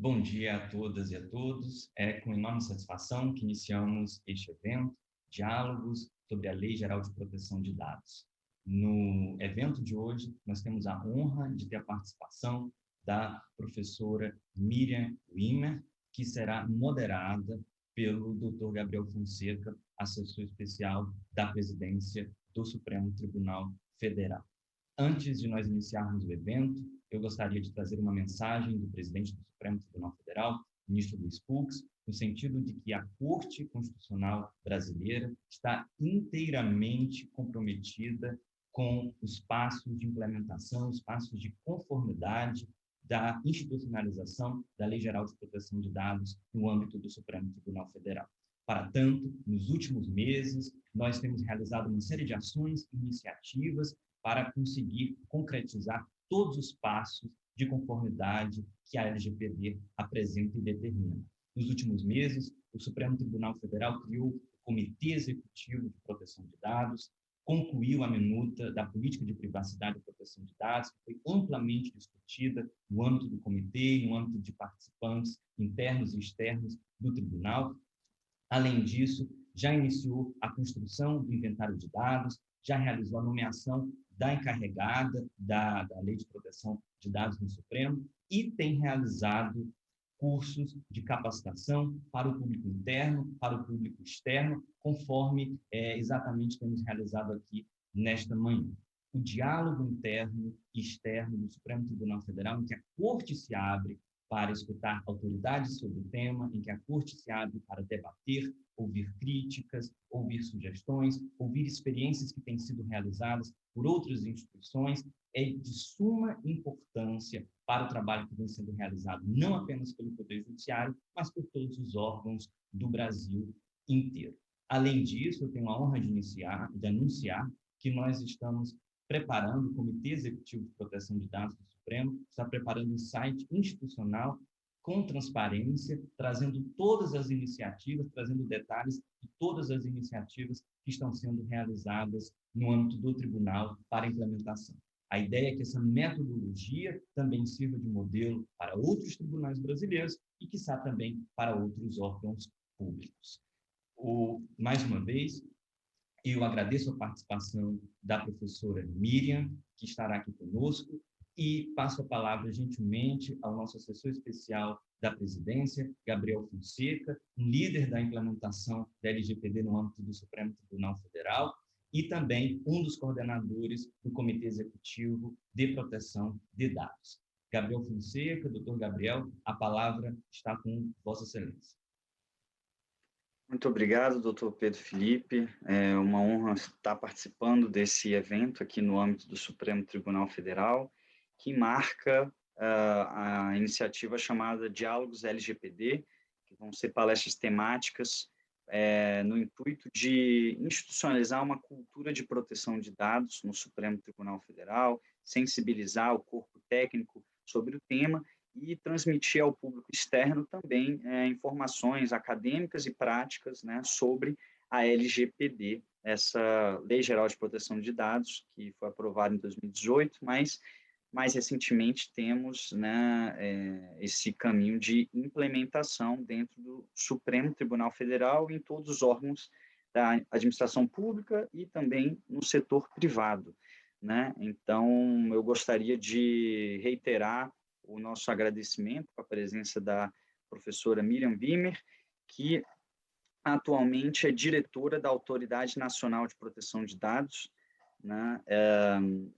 Bom dia a todas e a todos. É com enorme satisfação que iniciamos este evento, Diálogos sobre a Lei Geral de Proteção de Dados. No evento de hoje, nós temos a honra de ter a participação da professora Miriam Wimmer, que será moderada pelo Dr. Gabriel Fonseca, assessor especial da Presidência do Supremo Tribunal Federal. Antes de nós iniciarmos o evento, eu gostaria de trazer uma mensagem do presidente do Supremo Tribunal Federal, ministro Luiz Fux, no sentido de que a Corte Constitucional brasileira está inteiramente comprometida com os passos de implementação, os passos de conformidade da institucionalização da Lei Geral de Proteção de Dados no âmbito do Supremo Tribunal Federal. Para tanto, nos últimos meses, nós temos realizado uma série de ações e iniciativas para conseguir concretizar todos os passos de conformidade que a LGPD apresenta e determina. Nos últimos meses, o Supremo Tribunal Federal criou o Comitê Executivo de Proteção de Dados, concluiu a minuta da Política de Privacidade e Proteção de Dados, que foi amplamente discutida no âmbito do comitê, no âmbito de participantes internos e externos do tribunal. Além disso, já iniciou a construção do inventário de dados, já realizou a nomeação da encarregada da Lei de Proteção de Dados no Supremo e tem realizado cursos de capacitação para o público interno, para o público externo, conforme exatamente temos realizado aqui nesta manhã. O diálogo interno e externo do Supremo Tribunal Federal, em que a Corte se abre para escutar autoridades sobre o tema, em que a Corte se abre para debater, ouvir críticas, ouvir sugestões, ouvir experiências que têm sido realizadas por outras instituições, é de suma importância para o trabalho que vem sendo realizado, não apenas pelo Poder Judiciário, mas por todos os órgãos do Brasil inteiro. Além disso, eu tenho a honra de anunciar que nós estamos preparando, o Comitê Executivo de Proteção de Dados do Supremo está preparando um site institucional com transparência, trazendo todas as iniciativas, trazendo detalhes de todas as iniciativas que estão sendo realizadas no âmbito do tribunal para implementação. A ideia é que essa metodologia também sirva de modelo para outros tribunais brasileiros e, quiçá, também para outros órgãos públicos. Mais uma vez, eu agradeço a participação da professora Miriam, que estará aqui conosco, e passo a palavra gentilmente ao nosso assessor especial da presidência, Gabriel Fonseca, um líder da implementação da LGPD no âmbito do Supremo Tribunal Federal e também um dos coordenadores do Comitê Executivo de Proteção de Dados. Gabriel Fonseca, doutor Gabriel, a palavra está com Vossa Excelência. Muito obrigado, doutor Pedro Felipe. É uma honra estar participando desse evento aqui no âmbito do Supremo Tribunal Federal, que marca a iniciativa chamada Diálogos LGPD, que vão ser palestras temáticas no intuito de institucionalizar uma cultura de proteção de dados no Supremo Tribunal Federal, sensibilizar o corpo técnico sobre o tema e transmitir ao público externo também informações acadêmicas e práticas, né, sobre a LGPD, essa Lei Geral de Proteção de Dados, que foi aprovada em 2018, mas mais recentemente temos, né, esse caminho de implementação dentro do Supremo Tribunal Federal em todos os órgãos da administração pública e também no setor privado, né? Então, eu gostaria de reiterar o nosso agradecimento à presença da professora Miriam Wimmer, que atualmente é diretora da Autoridade Nacional de Proteção de Dados, né,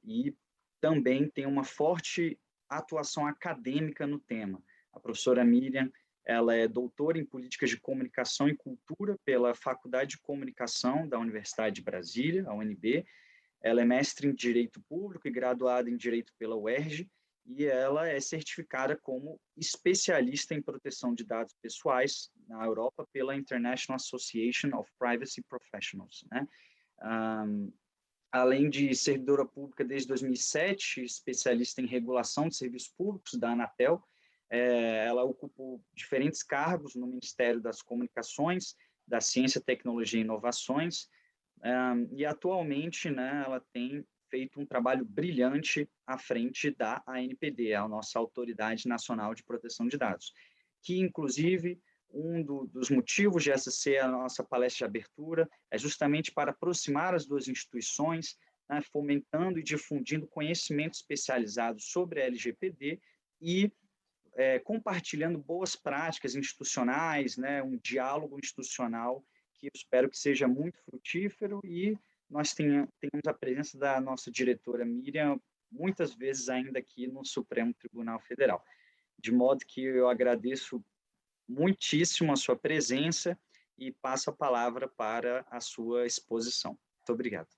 e também tem uma forte atuação acadêmica no tema. A professora Miriam, ela é doutora em Políticas de Comunicação e Cultura pela Faculdade de Comunicação da Universidade de Brasília, a UNB, ela é mestre em Direito Público e graduada em Direito pela UERJ, e ela é certificada como especialista em proteção de dados pessoais na Europa pela International Association of Privacy Professionals, né? Além de servidora pública desde 2007, especialista em regulação de serviços públicos da Anatel, ela ocupou diferentes cargos no Ministério das Comunicações, da Ciência, Tecnologia e Inovações, e atualmente, né, ela tem feito um trabalho brilhante à frente da ANPD, a nossa Autoridade Nacional de Proteção de Dados. que, inclusive, dos motivos de essa ser a nossa palestra de abertura é justamente para aproximar as duas instituições, né, fomentando e difundindo conhecimento especializado sobre a LGPD e compartilhando boas práticas institucionais, né, um diálogo institucional que eu espero que seja muito frutífero e nós tenhamos a presença da nossa diretora Miriam muitas vezes ainda aqui no Supremo Tribunal Federal. De modo que eu agradeço muitíssimo a sua presença e passo a palavra para a sua exposição. Muito obrigado.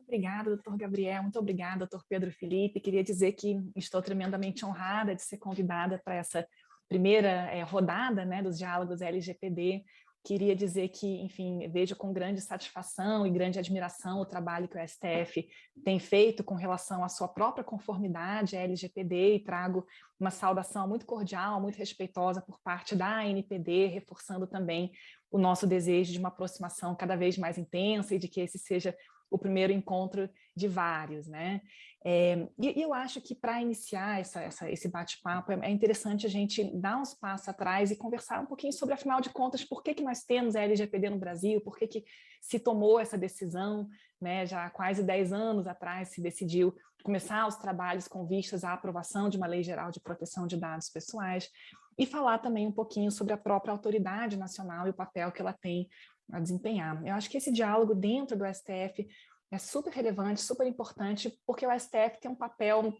Obrigada, doutor Gabriel, muito obrigada, doutor Pedro Felipe. Queria dizer que estou tremendamente honrada de ser convidada para essa primeira rodada, né, dos diálogos LGPD. Queria dizer que, enfim, vejo com grande satisfação e grande admiração o trabalho que o STF tem feito com relação à sua própria conformidade à LGPD e trago uma saudação muito cordial, muito respeitosa por parte da ANPD, reforçando também o nosso desejo de uma aproximação cada vez mais intensa e de que esse seja o primeiro encontro de vários, né? E eu acho que para iniciar esse bate-papo é interessante a gente dar uns passos atrás e conversar um pouquinho sobre, afinal de contas, por que nós temos a LGPD no Brasil, por que se tomou essa decisão, né? Já há quase 10 anos atrás se decidiu começar os trabalhos com vistas à aprovação de uma lei geral de proteção de dados pessoais e falar também um pouquinho sobre a própria autoridade nacional e o papel que ela tem a desempenhar. Eu acho que esse diálogo dentro do STF é super relevante, super importante, porque o STF tem um papel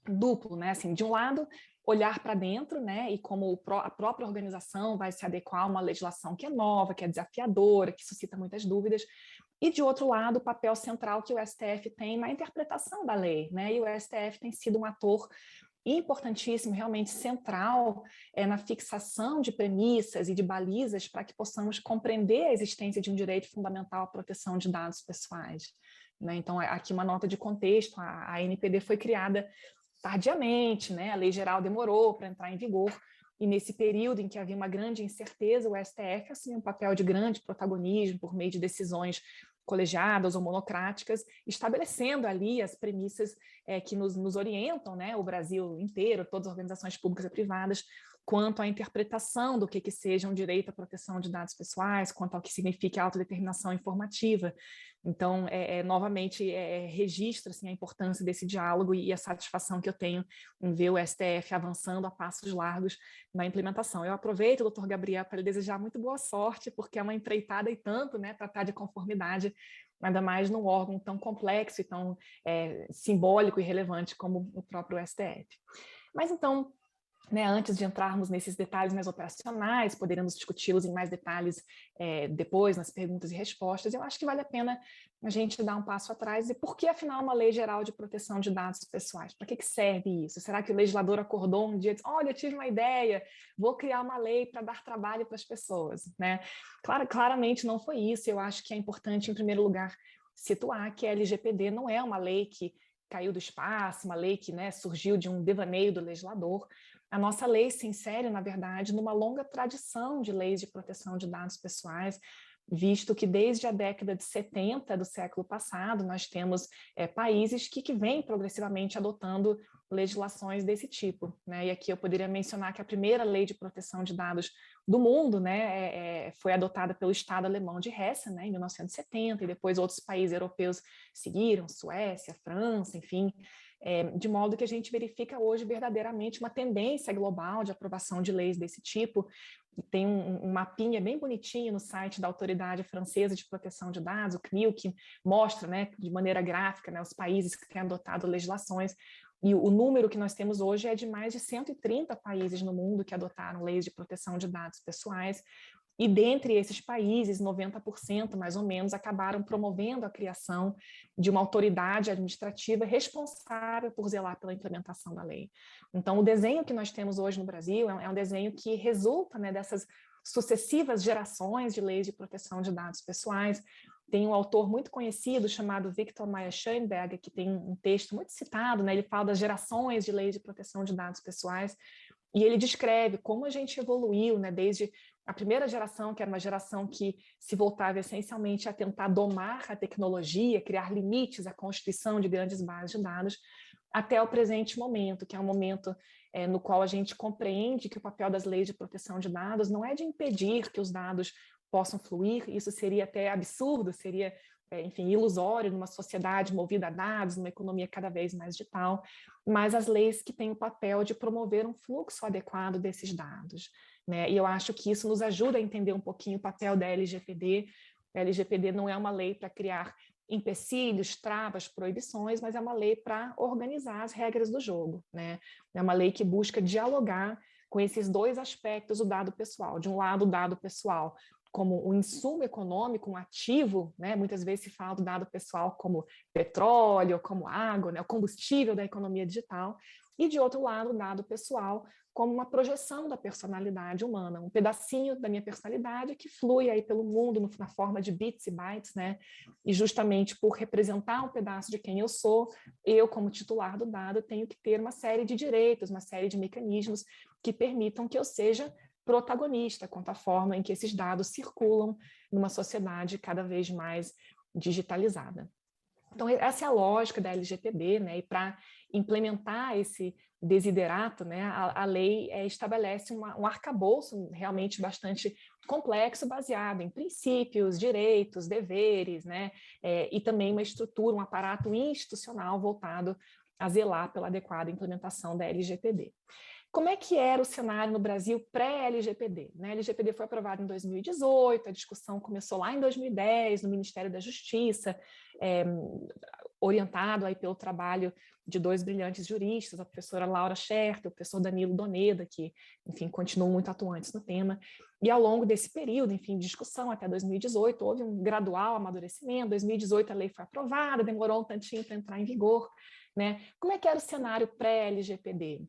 duplo, né? Assim, de um lado, olhar para dentro, né? E como a própria organização vai se adequar a uma legislação que é nova, que é desafiadora, que suscita muitas dúvidas. E, de outro lado, o papel central que o STF tem na interpretação da lei, né? E o STF tem sido um ator importantíssimo, realmente central na fixação de premissas e de balizas para que possamos compreender a existência de um direito fundamental à proteção de dados pessoais, né? Então, aqui uma nota de contexto, a ANPD foi criada tardiamente, né? A lei geral demorou para entrar em vigor, e nesse período em que havia uma grande incerteza, o STF assumiu um papel de grande protagonismo por meio de decisões colegiadas ou monocráticas, estabelecendo ali as premissas que nos orientam, né, o Brasil inteiro, todas as organizações públicas e privadas, quanto à interpretação do que seja um direito à proteção de dados pessoais, quanto ao que significa a autodeterminação informativa. Então, novamente, registra assim, a importância desse diálogo e a satisfação que eu tenho em ver o STF avançando a passos largos na implementação. Eu aproveito, doutor Gabriel, para lhe desejar muito boa sorte, porque é uma empreitada e tanto, né, tratar de conformidade, ainda mais num órgão tão complexo e tão simbólico e relevante como o próprio STF. Mas então, né, antes de entrarmos nesses detalhes mais operacionais, poderemos discuti-los em mais detalhes depois, nas perguntas e respostas, eu acho que vale a pena a gente dar um passo atrás e por que, afinal, uma lei geral de proteção de dados pessoais? Para que serve isso? Será que o legislador acordou um dia e disse, olha, eu tive uma ideia, vou criar uma lei para dar trabalho para as pessoas, né? Claramente não foi isso. Eu acho que é importante, em primeiro lugar, situar que a LGPD não é uma lei que caiu do espaço, uma lei que, né, surgiu de um devaneio do legislador. A nossa lei se insere, na verdade, numa longa tradição de leis de proteção de dados pessoais, visto que desde a década de 70 do século passado nós temos países que vêm progressivamente adotando legislações desse tipo, né? E aqui eu poderia mencionar que a primeira lei de proteção de dados do mundo, né, foi adotada pelo Estado alemão de Hessen, né, em 1970, e depois outros países europeus seguiram, Suécia, França, enfim, de modo que a gente verifica hoje verdadeiramente uma tendência global de aprovação de leis desse tipo. Tem um mapinha bem bonitinho no site da Autoridade Francesa de Proteção de Dados, o CNIL, que mostra, né, de maneira gráfica, né, os países que têm adotado legislações, e o número que nós temos hoje é de mais de 130 países no mundo que adotaram leis de proteção de dados pessoais, e dentre esses países, 90% mais ou menos acabaram promovendo a criação de uma autoridade administrativa responsável por zelar pela implementação da lei. Então, o desenho que nós temos hoje no Brasil é um desenho que resulta, né, dessas sucessivas gerações de leis de proteção de dados pessoais. Tem um autor muito conhecido chamado Victor Mayer-Schönberger, que tem um texto muito citado, né, ele fala das gerações de leis de proteção de dados pessoais, e ele descreve como a gente evoluiu, né, desde a primeira geração, que era uma geração que se voltava essencialmente a tentar domar a tecnologia, criar limites à constituição de grandes bases de dados, até o presente momento, que é um momento no qual a gente compreende que o papel das leis de proteção de dados não é de impedir que os dados possam fluir, isso seria até absurdo, seria, enfim, ilusório numa sociedade movida a dados, numa economia cada vez mais digital, mas as leis que têm o papel de promover um fluxo adequado desses dados, né? E eu acho que isso nos ajuda a entender um pouquinho o papel da LGPD. A LGPD não é uma lei para criar empecilhos, travas, proibições, mas é uma lei para organizar as regras do jogo, né? É uma lei que busca dialogar com esses dois aspectos do dado pessoal. De um lado, o dado pessoal como um insumo econômico, um ativo, né? Muitas vezes se fala do dado pessoal como petróleo, como água, né? O combustível da economia digital, e de outro lado, o dado pessoal como uma projeção da personalidade humana, um pedacinho da minha personalidade que flui aí pelo mundo na forma de bits e bytes, né? E justamente por representar um pedaço de quem eu sou, eu, como titular do dado, tenho que ter uma série de direitos, uma série de mecanismos que permitam que eu seja protagonista quanto à forma em que esses dados circulam numa sociedade cada vez mais digitalizada. Então, essa é a lógica da LGPD, né? E para implementar esse desiderato, né, a lei estabelece um arcabouço realmente bastante complexo, baseado em princípios, direitos, deveres, né? E também uma estrutura, um aparato institucional voltado a zelar pela adequada implementação da LGPD. Como é que era o cenário no Brasil pré-LGPD? Né? A LGPD foi aprovada em 2018, a discussão começou lá em 2010, no Ministério da Justiça, orientado aí pelo trabalho de dois brilhantes juristas, a professora Laura Scherter e o professor Danilo Doneda, que, enfim, continuam muito atuantes no tema. E ao longo desse período, enfim, de discussão até 2018, houve um gradual amadurecimento. Em 2018 a lei foi aprovada, demorou um tantinho para entrar em vigor, né? Como é que era o cenário pré-LGPD?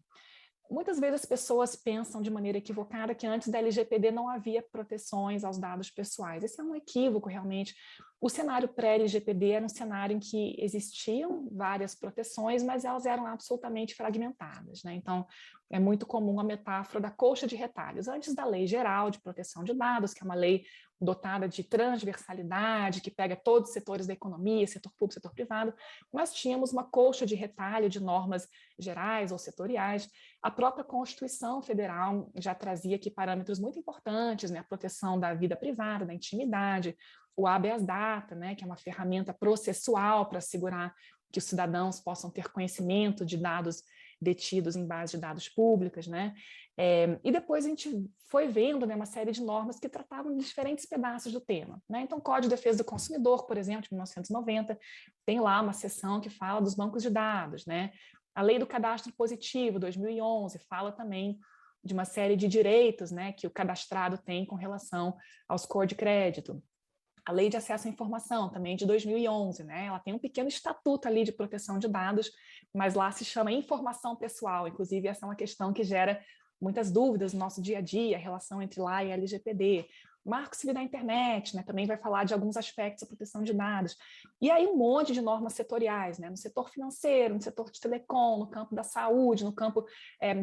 Muitas vezes as pessoas pensam de maneira equivocada que antes da LGPD não havia proteções aos dados pessoais. Esse é um equívoco, realmente. O cenário pré-LGPD era um cenário em que existiam várias proteções, mas elas eram absolutamente fragmentadas, né? Então, é muito comum a metáfora da colcha de retalhos. Antes da Lei Geral de Proteção de Dados, que é uma lei dotada de transversalidade, que pega todos os setores da economia, setor público, setor privado, nós tínhamos uma colcha de retalho de normas gerais ou setoriais. A própria Constituição Federal já trazia aqui parâmetros muito importantes, né? A proteção da vida privada, da intimidade, o habeas data, né? Que é uma ferramenta processual para assegurar que os cidadãos possam ter conhecimento de dados detidos em base de dados públicas, né? E depois a gente foi vendo, né, uma série de normas que tratavam de diferentes pedaços do tema, né? Então, o Código de Defesa do Consumidor, por exemplo, de 1990, tem lá uma seção que fala dos bancos de dados, né? A Lei do Cadastro Positivo, 2011, fala também de uma série de direitos, né, que o cadastrado tem com relação ao score de crédito. A Lei de Acesso à Informação, também de 2011, né? Ela tem um pequeno estatuto ali de proteção de dados, mas lá se chama informação pessoal. Inclusive, essa é uma questão que gera muitas dúvidas no nosso dia a dia, a relação entre lá e a LGPD. Marco Civil da Internet, né, também vai falar de alguns aspectos da proteção de dados. E aí um monte de normas setoriais, né, no setor financeiro, no setor de telecom, no campo da saúde, no campo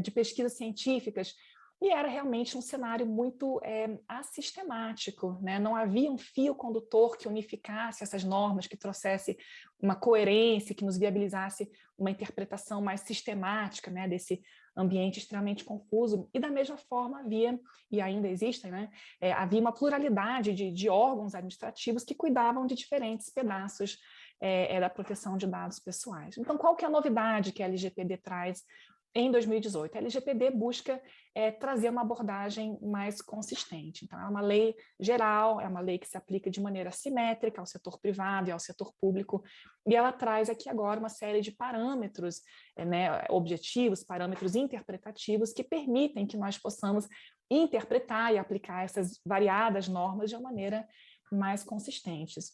de pesquisas científicas. E era realmente um cenário muito assistemático, né? Não havia um fio condutor que unificasse essas normas, que trouxesse uma coerência, que nos viabilizasse uma interpretação mais sistemática, né, desse ambiente extremamente confuso. E da mesma forma havia, e ainda existem, né, havia uma pluralidade de órgãos administrativos que cuidavam de diferentes pedaços da proteção de dados pessoais. Então, qual que é a novidade que a LGPD traz em 2018? A LGPD busca trazer uma abordagem mais consistente. Então, é uma lei geral, é uma lei que se aplica de maneira simétrica ao setor privado e ao setor público, e ela traz aqui agora uma série de parâmetros, né, objetivos, parâmetros interpretativos que permitem que nós possamos interpretar e aplicar essas variadas normas de uma maneira mais consistentes.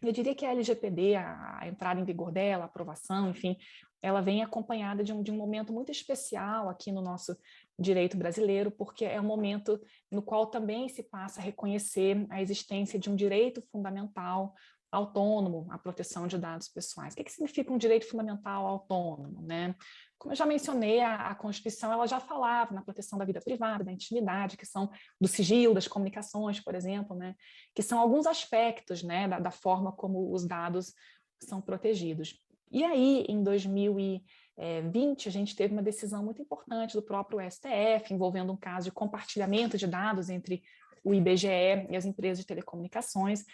Eu diria que a LGPD, a entrada em vigor dela, a aprovação, enfim, ela vem acompanhada de um momento muito especial aqui no nosso direito brasileiro, porque é um momento no qual também se passa a reconhecer a existência de um direito fundamental autônomo à proteção de dados pessoais. O que significa um direito fundamental autônomo, né? Como eu já mencionei, a Constituição ela já falava na proteção da vida privada, da intimidade, que são do sigilo das comunicações, por exemplo, né? Que são alguns aspectos, né, da forma como os dados são protegidos. E aí, em 2019, 2020, a gente teve uma decisão muito importante do próprio STF, envolvendo um caso de compartilhamento de dados entre o IBGE e as empresas de telecomunicações,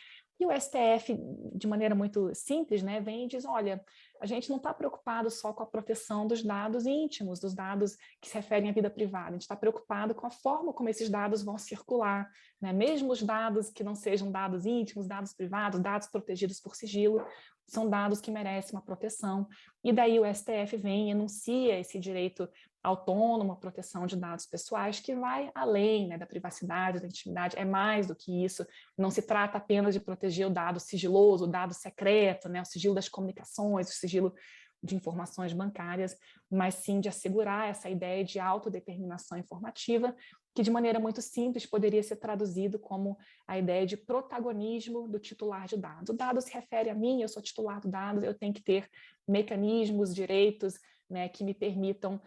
e o STF, de maneira muito simples, né, vem e diz, olha, a gente não está preocupado só com a proteção dos dados íntimos, dos dados que se referem à vida privada, a gente está preocupado com a forma como esses dados vão circular, né? Mesmo os dados que não sejam dados íntimos, dados privados, dados protegidos por sigilo, são dados que merecem uma proteção. E daí o STF vem e enuncia esse direito autônomo à proteção de dados pessoais, que vai além, né, da privacidade, da intimidade, é mais do que isso. Não se trata apenas de proteger o dado sigiloso, o dado secreto, né, o sigilo das comunicações, o sigilo de informações bancárias, mas sim de assegurar essa ideia de autodeterminação informativa, que de maneira muito simples poderia ser traduzido como a ideia de protagonismo do titular de dados. O dado se refere a mim, eu sou titular do dado, eu tenho que ter mecanismos, direitos, né, que me permitam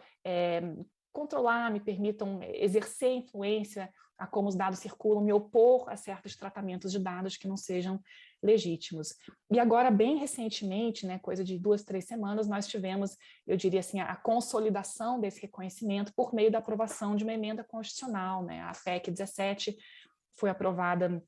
controlar, me permitam exercer influência a como os dados circulam, me opor a certos tratamentos de dados que não sejam legítimos. E agora, bem recentemente, né, coisa de 2, 3 semanas, nós tivemos, eu diria assim, a consolidação desse reconhecimento por meio da aprovação de uma emenda constitucional, né? A PEC 17 foi aprovada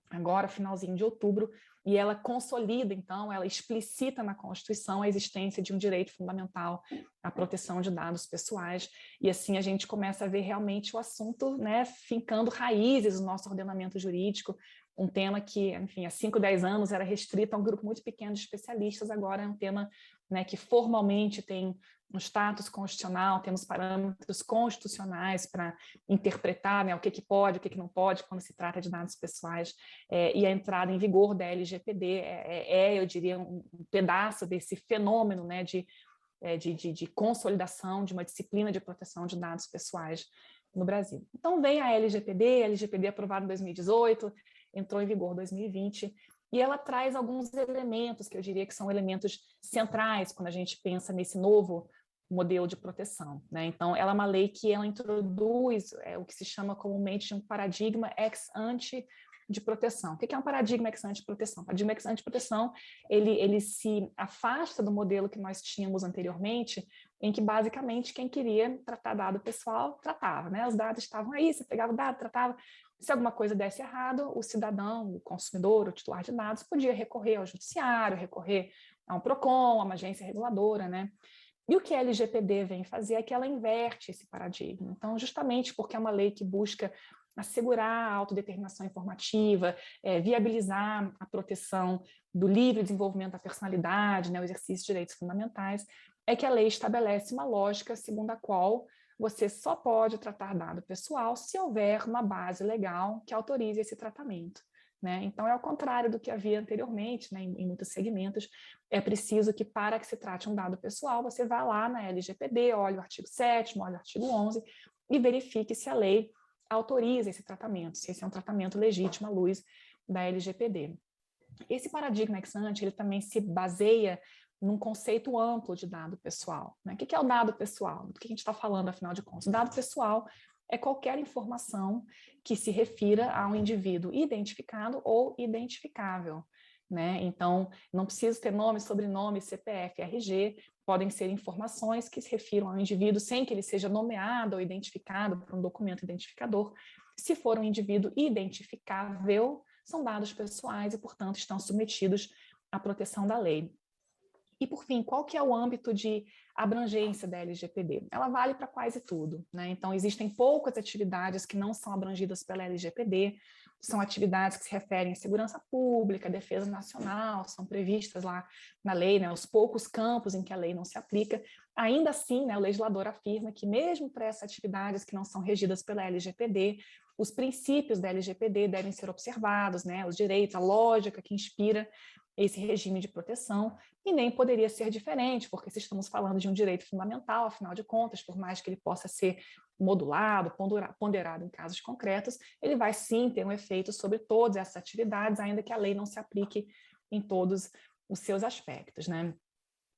agora, finalzinho de outubro, e ela consolida, então, ela explicita na Constituição a existência de um direito fundamental à proteção de dados pessoais, e assim a gente começa a ver realmente o assunto, né, fincando raízes no nosso ordenamento jurídico, um tema que, enfim, há 5, 10 anos era restrito a um grupo muito pequeno de especialistas, agora é um tema, né, que formalmente tem um status constitucional, temos parâmetros constitucionais para interpretar, né, o que pode, o que não pode quando se trata de dados pessoais, e a entrada em vigor da LGPD eu diria, um pedaço desse fenômeno, né, de consolidação de uma disciplina de proteção de dados pessoais no Brasil. Então vem a LGPD aprovada em 2018, entrou em vigor em 2020, e ela traz alguns elementos que eu diria que são elementos centrais quando a gente pensa nesse novo modelo de proteção, né? Então, ela é uma lei que ela introduz o que se chama comumente de um paradigma ex ante de proteção. O que é um paradigma ex ante de proteção? O paradigma ex ante de proteção, ele se afasta do modelo que nós tínhamos anteriormente, em que basicamente quem queria tratar dado pessoal, tratava, né? Os dados estavam aí, você pegava o dado, tratava. Se alguma coisa desse errado, o cidadão, o consumidor, o titular de dados, podia recorrer ao judiciário, recorrer a um PROCON, a uma agência reguladora, né? E o que a LGPD vem fazer é que ela inverte esse paradigma. Então, justamente porque é uma lei que busca assegurar a autodeterminação informativa, viabilizar a proteção do livre desenvolvimento da personalidade, né, o exercício de direitos fundamentais, é que a lei estabelece uma lógica segundo a qual você só pode tratar dado pessoal se houver uma base legal que autorize esse tratamento, né? Então, é ao contrário do que havia anteriormente, né, em muitos segmentos, é preciso que, para que se trate um dado pessoal, você vá lá na LGPD, olhe o artigo 7º, olhe o artigo 11 e verifique se a lei autoriza esse tratamento, se esse é um tratamento legítimo à luz da LGPD. Esse paradigma ex ante, ele também se baseia num conceito amplo de dado pessoal, né? O que é o dado pessoal? Do que a gente está falando, afinal de contas? O dado pessoal é qualquer informação que se refira a um indivíduo identificado ou identificável, né? Então, não precisa ter nome, sobrenome, CPF, RG, podem ser informações que se refiram ao indivíduo sem que ele seja nomeado ou identificado por um documento identificador. Se for um indivíduo identificável, são dados pessoais e, portanto, estão submetidos à proteção da lei. E, por fim, qual que é o âmbito de abrangência da LGPD? Ela vale para quase tudo, né? Então, existem poucas atividades que não são abrangidas pela LGPD, são atividades que se referem à segurança pública, defesa nacional, são previstas lá na lei, né? Os poucos campos em que a lei não se aplica. Ainda assim, né, o legislador afirma que, mesmo para essas atividades que não são regidas pela LGPD, os princípios da LGPD devem ser observados, né? Os direitos, a lógica que inspira esse regime de proteção, e nem poderia ser diferente, porque se estamos falando de um direito fundamental, afinal de contas, por mais que ele possa ser modulado, ponderado em casos concretos, ele vai sim ter um efeito sobre todas essas atividades, ainda que a lei não se aplique em todos os seus aspectos, né?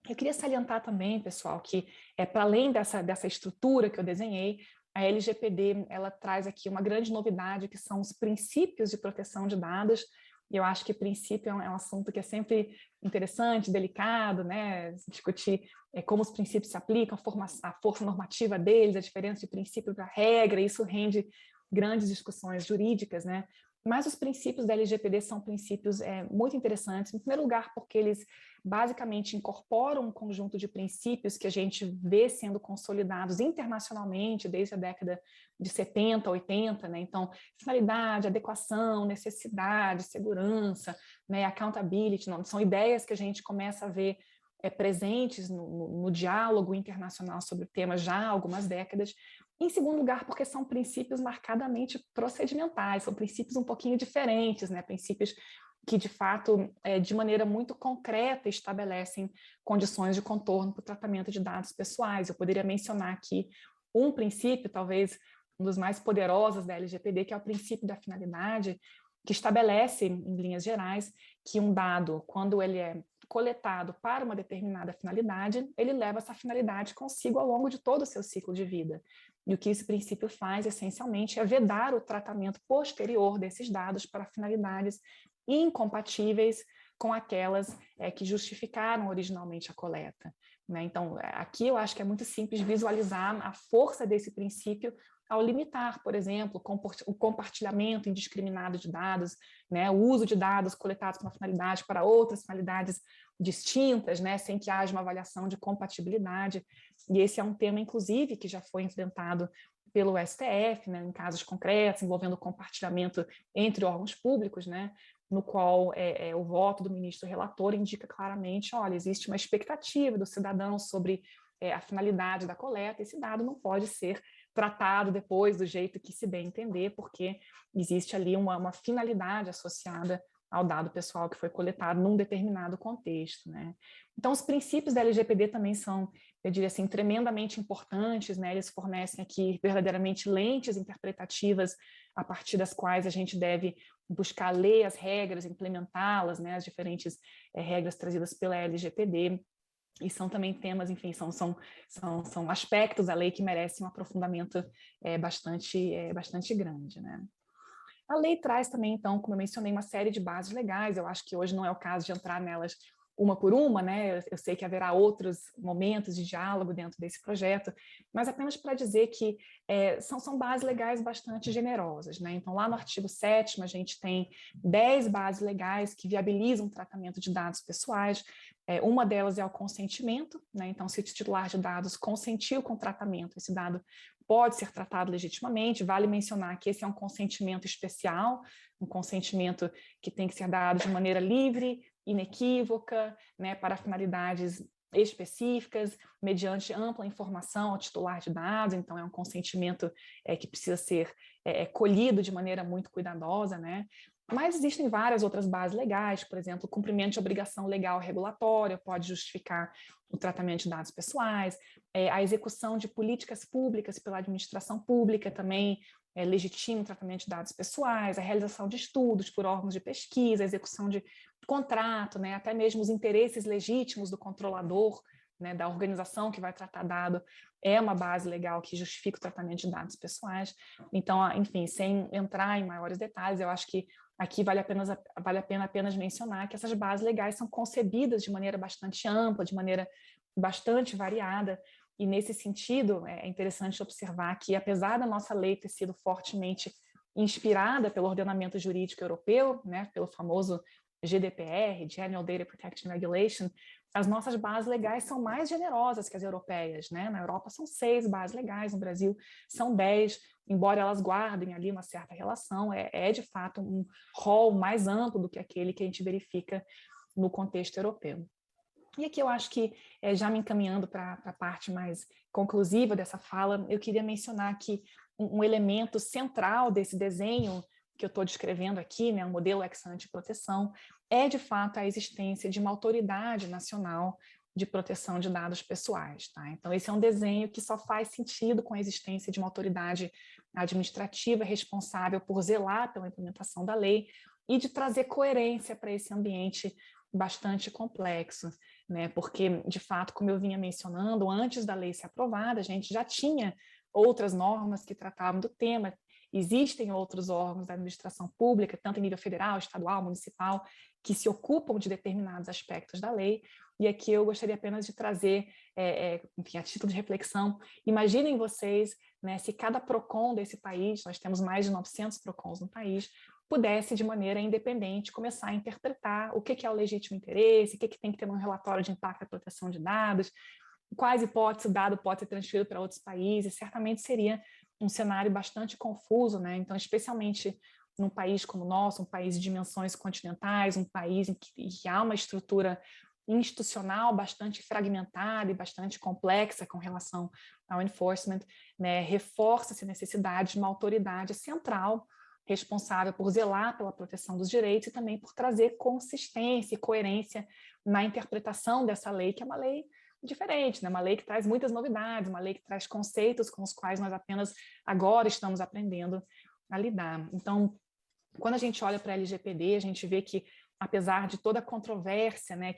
Eu queria salientar também, pessoal, que para além dessa estrutura que eu desenhei, a LGPD ela traz aqui uma grande novidade, que são os princípios de proteção de dados, E eu acho que princípio é um assunto que é sempre interessante, delicado, né? Discutir como os princípios se aplicam, a força normativa deles, a diferença de princípio para regra, isso rende grandes discussões jurídicas, né? Mas os princípios da LGPD são princípios muito interessantes, em primeiro lugar, porque eles basicamente incorporam um conjunto de princípios que a gente vê sendo consolidados internacionalmente desde a década de 70, 80, né? Então, finalidade, adequação, necessidade, segurança, né? Accountability, não, são ideias que a gente começa a ver presentes no diálogo internacional sobre o tema já há algumas décadas. Em segundo lugar, porque são princípios marcadamente procedimentais, são princípios um pouquinho diferentes, né? Princípios que, de fato, de maneira muito concreta, estabelecem condições de contorno para o tratamento de dados pessoais. Eu poderia mencionar aqui um princípio, talvez um dos mais poderosos da LGPD, que é o princípio da finalidade, que estabelece, em linhas gerais, que um dado, quando ele é coletado para uma determinada finalidade, ele leva essa finalidade consigo ao longo de todo o seu ciclo de vida. E o que esse princípio faz, essencialmente, é vedar o tratamento posterior desses dados para finalidades incompatíveis com aquelas que justificaram originalmente a coleta, né? Então, aqui eu acho que é muito simples visualizar a força desse princípio ao limitar, por exemplo, o compartilhamento indiscriminado de dados, né? O uso de dados coletados para uma finalidade para outras finalidades distintas, né? Sem que haja uma avaliação de compatibilidade. E esse é um tema, inclusive, que já foi enfrentado pelo STF, né? Em casos concretos, envolvendo compartilhamento entre órgãos públicos, né? No qual o voto do ministro relator indica claramente, olha, existe uma expectativa do cidadão sobre a finalidade da coleta, esse dado não pode ser tratado depois do jeito que se bem entender, porque existe ali uma finalidade associada ao dado pessoal que foi coletado num determinado contexto, né? Então, os princípios da LGPD também são, eu diria assim, tremendamente importantes, né? Eles fornecem aqui verdadeiramente lentes interpretativas a partir das quais a gente deve buscar ler as regras, implementá-las, né? As diferentes regras trazidas pela LGPD. E são também temas, enfim, são aspectos da lei que merecem um aprofundamento bastante grande, né? A lei traz também, então, como eu mencionei, uma série de bases legais. Eu acho que hoje não é o caso de entrar nelas uma por uma, né? Eu sei que haverá outros momentos de diálogo dentro desse projeto, mas apenas para dizer que são bases legais bastante generosas, né? Então, lá no artigo 7º, a gente tem 10 bases legais que viabilizam o tratamento de dados pessoais. Uma delas é o consentimento, né? Então, se o titular de dados consentiu com o tratamento, esse dado pode ser tratado legitimamente. Vale mencionar que esse é um consentimento especial, um consentimento que tem que ser dado de maneira livre, inequívoca, né, para finalidades específicas, mediante ampla informação ao titular de dados. Então, é um consentimento que precisa ser colhido de maneira muito cuidadosa, né? Mas existem várias outras bases legais, por exemplo, o cumprimento de obrigação legal regulatória pode justificar o tratamento de dados pessoais, a execução de políticas públicas pela administração pública também legitima o tratamento de dados pessoais, a realização de estudos por órgãos de pesquisa, a execução de contrato, né, até mesmo os interesses legítimos do controlador, né, da organização que vai tratar dado, é uma base legal que justifica o tratamento de dados pessoais. Então, enfim, sem entrar em maiores detalhes, eu acho que aqui vale a pena apenas mencionar que essas bases legais são concebidas de maneira bastante ampla, de maneira bastante variada, e nesse sentido é interessante observar que, apesar da nossa lei ter sido fortemente inspirada pelo ordenamento jurídico europeu, né, pelo famoso GDPR, General Data Protection Regulation, as nossas bases legais são mais generosas que as europeias, né? Na Europa são 6 bases legais, no Brasil são 10, embora elas guardem ali uma certa relação, de fato um rol mais amplo do que aquele que a gente verifica no contexto europeu. E aqui eu acho que, já me encaminhando para a parte mais conclusiva dessa fala, eu queria mencionar que um elemento central desse desenho que eu estou descrevendo aqui, né, um modelo ex-ante proteção, é de fato a existência de uma autoridade nacional de proteção de dados pessoais, tá? Então, esse é um desenho que só faz sentido com a existência de uma autoridade administrativa responsável por zelar pela implementação da lei e de trazer coerência para esse ambiente bastante complexo, né? Porque, de fato, como eu vinha mencionando, antes da lei ser aprovada, a gente já tinha outras normas que tratavam do tema, existem outros órgãos da administração pública, tanto em nível federal, estadual, municipal, que se ocupam de determinados aspectos da lei. E aqui eu gostaria apenas de trazer, enfim, a título de reflexão, imaginem vocês, né, se cada PROCON desse país, nós temos mais de 900 PROCONs no país, pudesse, de maneira independente, começar a interpretar o que é o legítimo interesse, o que tem que ter num relatório de impacto da proteção de dados, quais hipóteses o dado pode ser transferido para outros países. Certamente seria um cenário bastante confuso, né? Então, especialmente num país como o nosso, um país de dimensões continentais, um país em que há uma estrutura institucional bastante fragmentada e bastante complexa com relação ao enforcement, né? Reforça-se a necessidade de uma autoridade central responsável por zelar pela proteção dos direitos e também por trazer consistência e coerência na interpretação dessa lei, que é uma lei diferente, né? Uma lei que traz muitas novidades, uma lei que traz conceitos com os quais nós apenas agora estamos aprendendo a lidar. Então, quando a gente olha para a LGPD, a gente vê que, apesar de toda a controvérsia, né,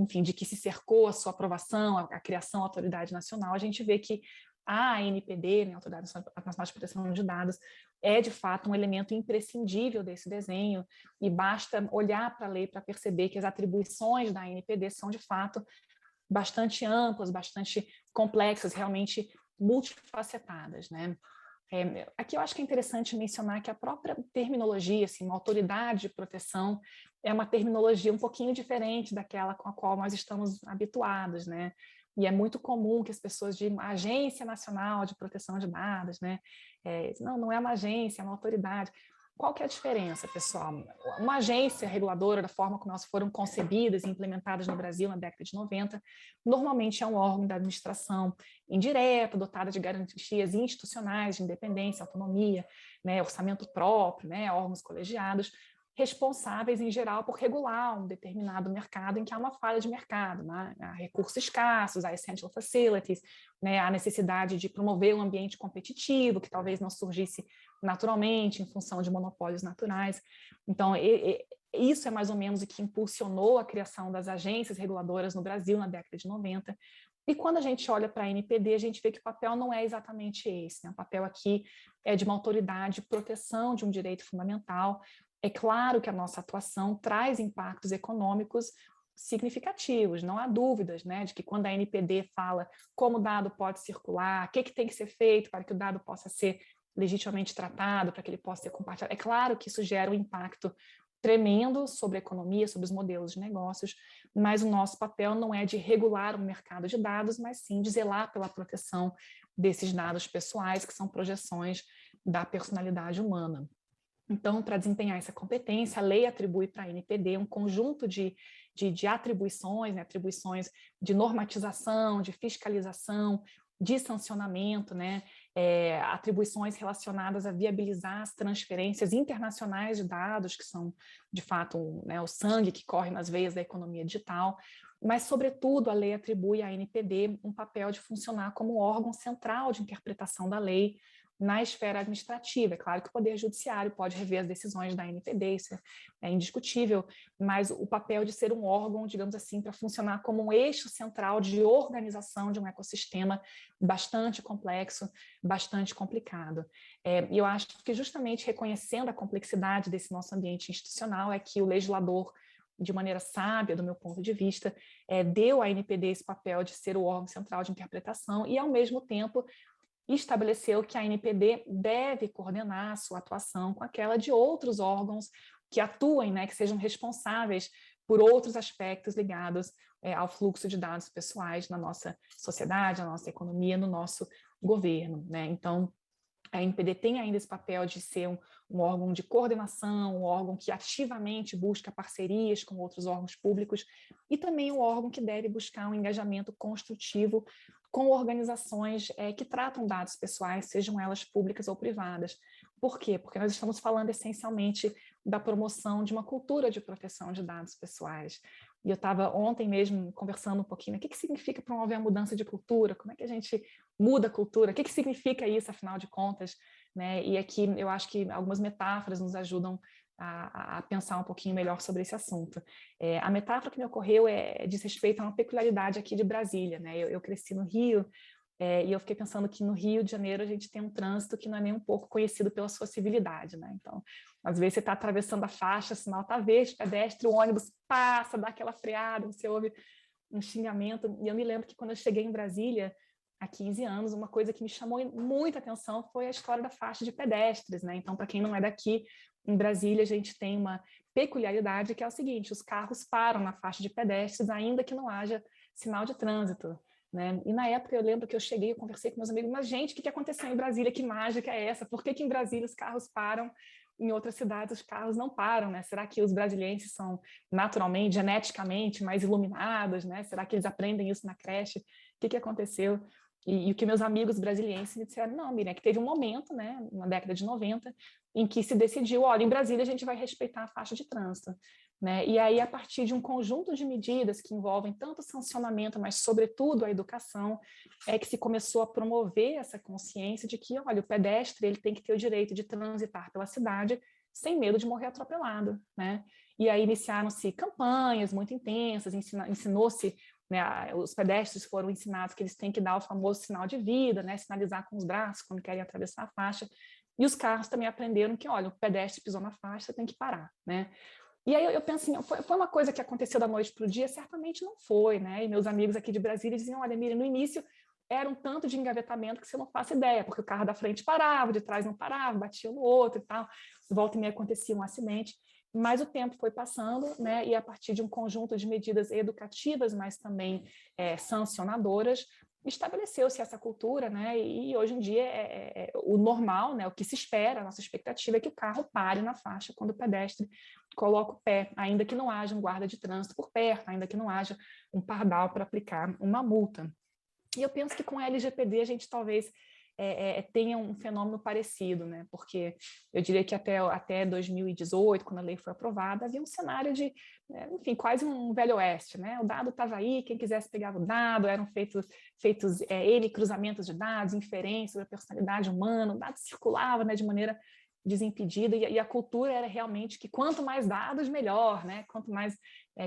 enfim, de que se cercou a sua aprovação, a criação da autoridade nacional, a gente vê que a ANPD, né, a Autoridade Nacional de Proteção de Dados, é de fato um elemento imprescindível desse desenho, e basta olhar para a lei para perceber que as atribuições da ANPD são de fato bastante amplas, bastante complexas, realmente multifacetadas, né? Aqui eu acho que é interessante mencionar que a própria terminologia, assim, uma autoridade de proteção, é uma terminologia um pouquinho diferente daquela com a qual nós estamos habituados, né? E é muito comum que as pessoas digam Agência Nacional de Proteção de Dados, né? Não é uma agência, é uma autoridade. Qual que é a diferença, pessoal? Uma agência reguladora, da forma como elas foram concebidas e implementadas no Brasil na década de 90, normalmente é um órgão da administração indireta, dotada de garantias institucionais de independência, autonomia, né, orçamento próprio, né, órgãos colegiados, responsáveis, em geral, por regular um determinado mercado em que há uma falha de mercado, né? Há recursos escassos, há essential facilities, né? Há necessidade de promover um ambiente competitivo, que talvez não surgisse naturalmente, em função de monopólios naturais. Então, isso é mais ou menos o que impulsionou a criação das agências reguladoras no Brasil na década de 90. E quando a gente olha para a ANPD, a gente vê que o papel não é exatamente esse, né? O papel aqui é de uma autoridade de proteção de um direito fundamental. É claro que a nossa atuação traz impactos econômicos significativos, não há dúvidas, né, de que quando a ANPD fala como o dado pode circular, o que tem que ser feito para que o dado possa ser legitimamente tratado, para que ele possa ser compartilhado, é claro que isso gera um impacto tremendo sobre a economia, sobre os modelos de negócios, mas o nosso papel não é de regular o mercado de dados, mas sim de zelar pela proteção desses dados pessoais, que são projeções da personalidade humana. Então, para desempenhar essa competência, a lei atribui para a ANPD um conjunto de atribuições, né, atribuições de normatização, de fiscalização, de sancionamento, né, atribuições relacionadas a viabilizar as transferências internacionais de dados, que são, de fato, né, o sangue que corre nas veias da economia digital, mas, sobretudo, a lei atribui à ANPD um papel de funcionar como órgão central de interpretação da lei na esfera administrativa. É claro que o Poder Judiciário pode rever as decisões da ANPD, isso é indiscutível, mas o papel de ser um órgão, digamos assim, para funcionar como um eixo central de organização de um ecossistema bastante complexo, bastante complicado. E eu acho que justamente reconhecendo a complexidade desse nosso ambiente institucional é que o legislador, de maneira sábia, do meu ponto de vista, deu à ANPD esse papel de ser o órgão central de interpretação e, ao mesmo tempo, estabeleceu que a ANPD deve coordenar a sua atuação com aquela de outros órgãos que atuem, né, que sejam responsáveis por outros aspectos ligados ao fluxo de dados pessoais na nossa sociedade, na nossa economia, no nosso governo, né? Então, a ANPD tem ainda esse papel de ser um órgão de coordenação, um órgão que ativamente busca parcerias com outros órgãos públicos e também um órgão que deve buscar um engajamento construtivo com organizações que tratam dados pessoais, sejam elas públicas ou privadas. Por quê? Porque nós estamos falando essencialmente da promoção de uma cultura de proteção de dados pessoais. E eu estava ontem mesmo conversando um pouquinho, o que significa promover a mudança de cultura? Como é que a gente muda a cultura? O que significa isso, afinal de contas? Né? E aqui eu acho que algumas metáforas nos ajudam a pensar um pouquinho melhor sobre esse assunto. A metáfora que me ocorreu diz respeito a uma peculiaridade aqui de Brasília, né? Eu cresci no Rio, E eu fiquei pensando que no Rio de Janeiro a gente tem um trânsito que não é nem um pouco conhecido pela sua civilidade, né? Então, às vezes você está atravessando a faixa, o sinal está verde, pedestre, o ônibus passa, dá aquela freada, você ouve um xingamento. E eu me lembro que quando eu cheguei em Brasília, há 15 anos, uma coisa que me chamou muita atenção foi a história da faixa de pedestres, né? Então, para quem não é daqui, em Brasília a gente tem uma peculiaridade que é o seguinte: os carros param na faixa de pedestres, ainda que não haja sinal de trânsito, né? E na época eu lembro que eu cheguei, eu conversei com meus amigos, mas gente, o que aconteceu em Brasília? Que mágica é essa? Por que em Brasília os carros param, em outras cidades os carros não param, né? Será que os brasileiros são naturalmente, geneticamente mais iluminados, né? Será que eles aprendem isso na creche? O que aconteceu? E o que meus amigos brasileiros me disseram, não, Miriam, é que teve um momento, né, na década de 90, em que se decidiu, olha, em Brasília a gente vai respeitar a faixa de trânsito, né? E aí, a partir de um conjunto de medidas que envolvem tanto o sancionamento, mas sobretudo a educação, é que se começou a promover essa consciência de que, olha, o pedestre ele tem que ter o direito de transitar pela cidade sem medo de morrer atropelado, né? E aí iniciaram-se campanhas muito intensas, ensinou-se, né, os pedestres foram ensinados que eles têm que dar o famoso sinal de vida, né, sinalizar com os braços quando querem atravessar a faixa, e os carros também aprenderam que, olha, o pedestre pisou na faixa, tem que parar, né? E aí eu penso assim, foi uma coisa que aconteceu da noite para o dia? Certamente não foi, né? E meus amigos aqui de Brasília diziam, olha, Miriam, no início era um tanto de engavetamento que você não faz ideia, porque o carro da frente parava, de trás não parava, batia no outro e tal, volta e meia acontecia um acidente, mas o tempo foi passando, né? E a partir de um conjunto de medidas educativas, mas também sancionadoras, estabeleceu-se essa cultura, né? E hoje em dia o normal, né? O que se espera, a nossa expectativa é que o carro pare na faixa quando o pedestre coloca o pé, ainda que não haja um guarda de trânsito por perto, ainda que não haja um pardal para aplicar uma multa. E eu penso que com a LGPD a gente talvez tenha um fenômeno parecido, né? Porque eu diria que até 2018, quando a lei foi aprovada, havia um cenário de, enfim, quase um velho oeste, né? O dado estava aí, quem quisesse pegava o dado, eram feitos N cruzamentos de dados, inferências sobre a personalidade humana, o dado circulava, né, de maneira desimpedida, e a cultura era realmente que quanto mais dados, melhor, né?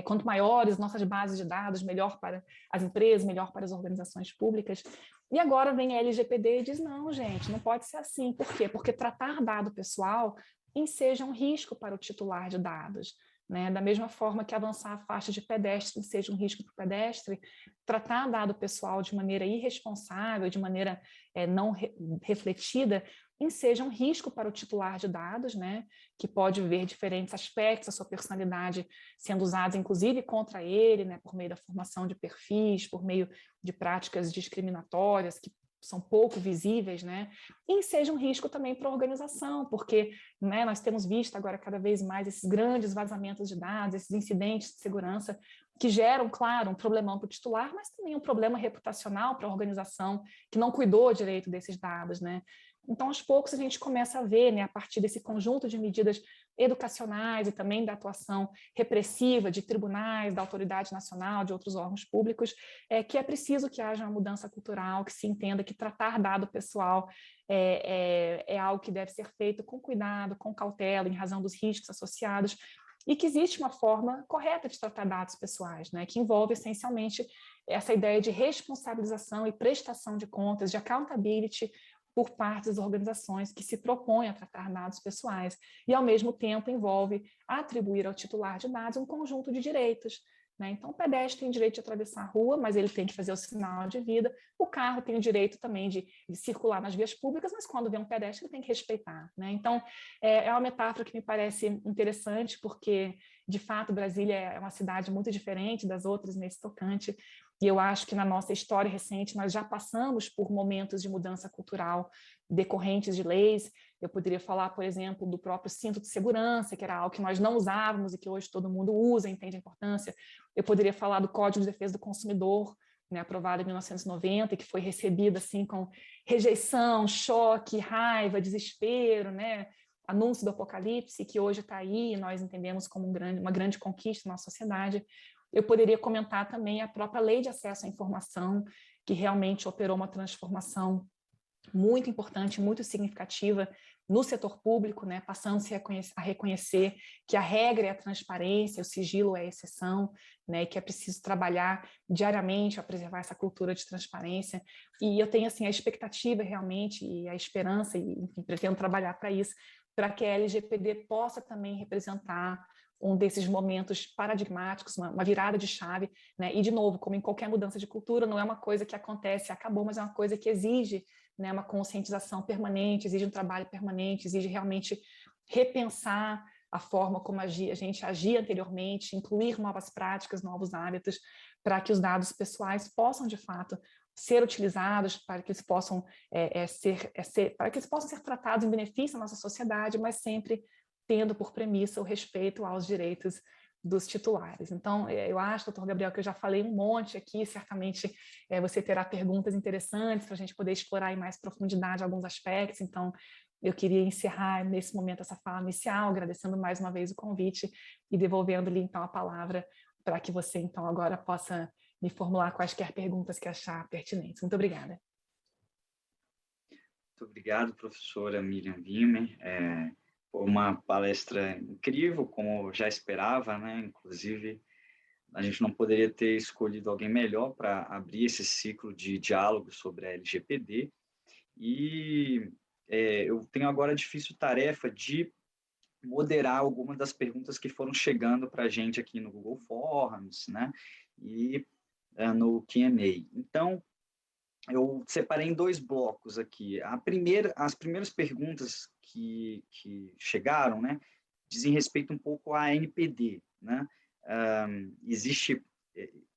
Quanto maiores nossas bases de dados, melhor para as empresas, melhor para as organizações públicas. E agora vem a LGPD e diz, não, gente, não pode ser assim. Por quê? Porque tratar dado pessoal enseja um risco para o titular de dados, né? Da mesma forma que avançar a faixa de pedestre seja um risco para o pedestre, tratar dado pessoal de maneira irresponsável, de maneira não refletida, seja um risco para o titular de dados, né, que pode ver diferentes aspectos da sua personalidade sendo usados, inclusive, contra ele, né, por meio da formação de perfis, por meio de práticas discriminatórias que são pouco visíveis, né, e seja um risco também para a organização, porque, né, nós temos visto agora cada vez mais esses grandes vazamentos de dados, esses incidentes de segurança que geram, claro, um problemão para o titular, mas também um problema reputacional para a organização que não cuidou direito desses dados, né. Então, aos poucos, a gente começa a ver, né, a partir desse conjunto de medidas educacionais e também da atuação repressiva de tribunais, da autoridade nacional, de outros órgãos públicos, que é preciso que haja uma mudança cultural, que se entenda que tratar dado pessoal é algo que deve ser feito com cuidado, com cautela, em razão dos riscos associados, e que existe uma forma correta de tratar dados pessoais, né, que envolve essencialmente essa ideia de responsabilização e prestação de contas, de accountability, por parte das organizações que se propõem a tratar dados pessoais e, ao mesmo tempo, envolve atribuir ao titular de dados um conjunto de direitos, né? Então, o pedestre tem direito de atravessar a rua, mas ele tem que fazer o sinal de vida. O carro tem o direito também de circular nas vias públicas, mas quando vê um pedestre, ele tem que respeitar, né? Então, é uma metáfora que me parece interessante, porque, de fato, Brasília é uma cidade muito diferente das outras nesse tocante. E eu acho que na nossa história recente nós já passamos por momentos de mudança cultural decorrentes de leis. Eu poderia falar, por exemplo, do próprio cinto de segurança, que era algo que nós não usávamos e que hoje todo mundo usa, entende a importância. Eu poderia falar do Código de Defesa do Consumidor, né, aprovado em 1990, que foi recebido assim com rejeição, choque, raiva, desespero, né? Anúncio do apocalipse, que hoje está aí e nós entendemos como uma grande conquista na nossa sociedade. Eu poderia comentar também a própria Lei de Acesso à Informação, que realmente operou uma transformação muito importante, muito significativa no setor público, né, passando-se a reconhecer que a regra é a transparência, o sigilo é a exceção, né, e que é preciso trabalhar diariamente a preservar essa cultura de transparência. E eu tenho assim a expectativa realmente e a esperança, e enfim, pretendo trabalhar para isso, para que a LGPD possa também representar um desses momentos paradigmáticos, uma virada de chave, né? E de novo, como em qualquer mudança de cultura, não é uma coisa que acontece e acabou, mas é uma coisa que exige, né, uma conscientização permanente, exige um trabalho permanente, exige realmente repensar a forma como a gente agia anteriormente, incluir novas práticas, novos hábitos, para que os dados pessoais possam, de fato, ser utilizados, para que eles possam para que eles possam ser tratados em benefício da nossa sociedade, mas sempre tendo por premissa o respeito aos direitos dos titulares. Então, eu acho, doutor Gabriel, que eu já falei um monte aqui, certamente você terá perguntas interessantes para a gente poder explorar em mais profundidade alguns aspectos, então eu queria encerrar nesse momento essa fala inicial, agradecendo mais uma vez o convite e devolvendo-lhe então a palavra para que você então agora possa me formular quaisquer perguntas que achar pertinentes. Muito obrigada. Muito obrigado, professora Miriam Wimmer. Foi uma palestra incrível, como eu já esperava, né? Inclusive, a gente não poderia ter escolhido alguém melhor para abrir esse ciclo de diálogo sobre a LGPD. E eu tenho agora a difícil tarefa de moderar algumas das perguntas que foram chegando para a gente aqui no Google Forms, né? E no Q&A. Então, eu separei em 2 blocos aqui. As primeiras perguntas que chegaram, né, dizem respeito um pouco à NPD, né?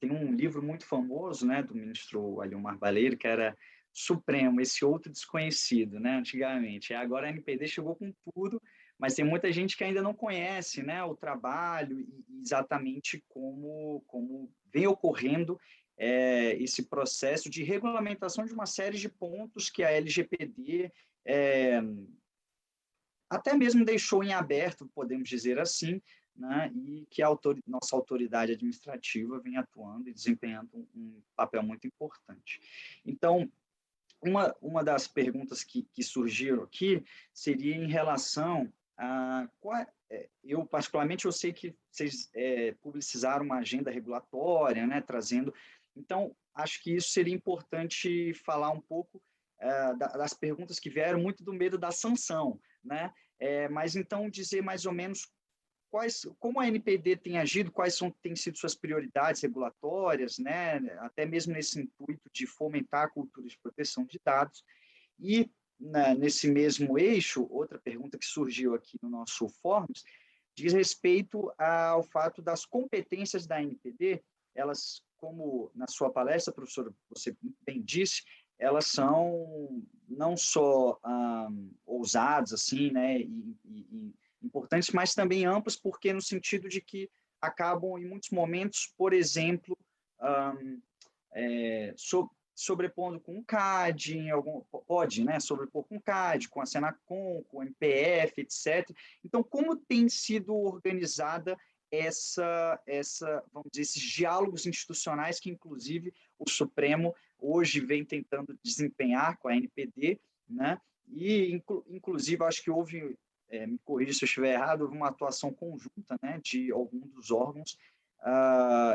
Tem um livro muito famoso, né, do ministro Aliomar Baleiro, que era Supremo, esse outro desconhecido, né, antigamente. Agora a NPD chegou com tudo, mas tem muita gente que ainda não conhece, né, o trabalho e exatamente como vem ocorrendo esse processo de regulamentação de uma série de pontos que a LGPD até mesmo deixou em aberto, podemos dizer assim, né, e que nossa autoridade administrativa vem atuando e desempenhando um papel muito importante. Então, uma das perguntas que surgiram aqui seria em relação a... eu, particularmente, eu sei que vocês publicizaram uma agenda regulatória, né, trazendo... Então, acho que isso seria importante falar um pouco das perguntas que vieram, muito do medo da sanção, né? Mas, então, dizer mais ou menos como a NPD tem agido, têm sido suas prioridades regulatórias, né? Até mesmo nesse intuito de fomentar a cultura de proteção de dados. E, nesse mesmo eixo, outra pergunta que surgiu aqui no nosso Forms, diz respeito ao fato das competências da NPD, elas, como na sua palestra, professor, você bem disse, elas são não só ousadas, assim, né, e importantes, mas também amplas, porque no sentido de que acabam, em muitos momentos, por exemplo, sobrepondo com o CAD, pode, né, sobrepor com o CAD, com a Senacom, com o MPF, etc. Então, como tem sido organizada vamos dizer, esses diálogos institucionais que, inclusive, o Supremo hoje vem tentando desempenhar com a NPD, né? E, inclusive, acho que houve, me corrija se eu estiver errado, houve uma atuação conjunta, né, de algum dos órgãos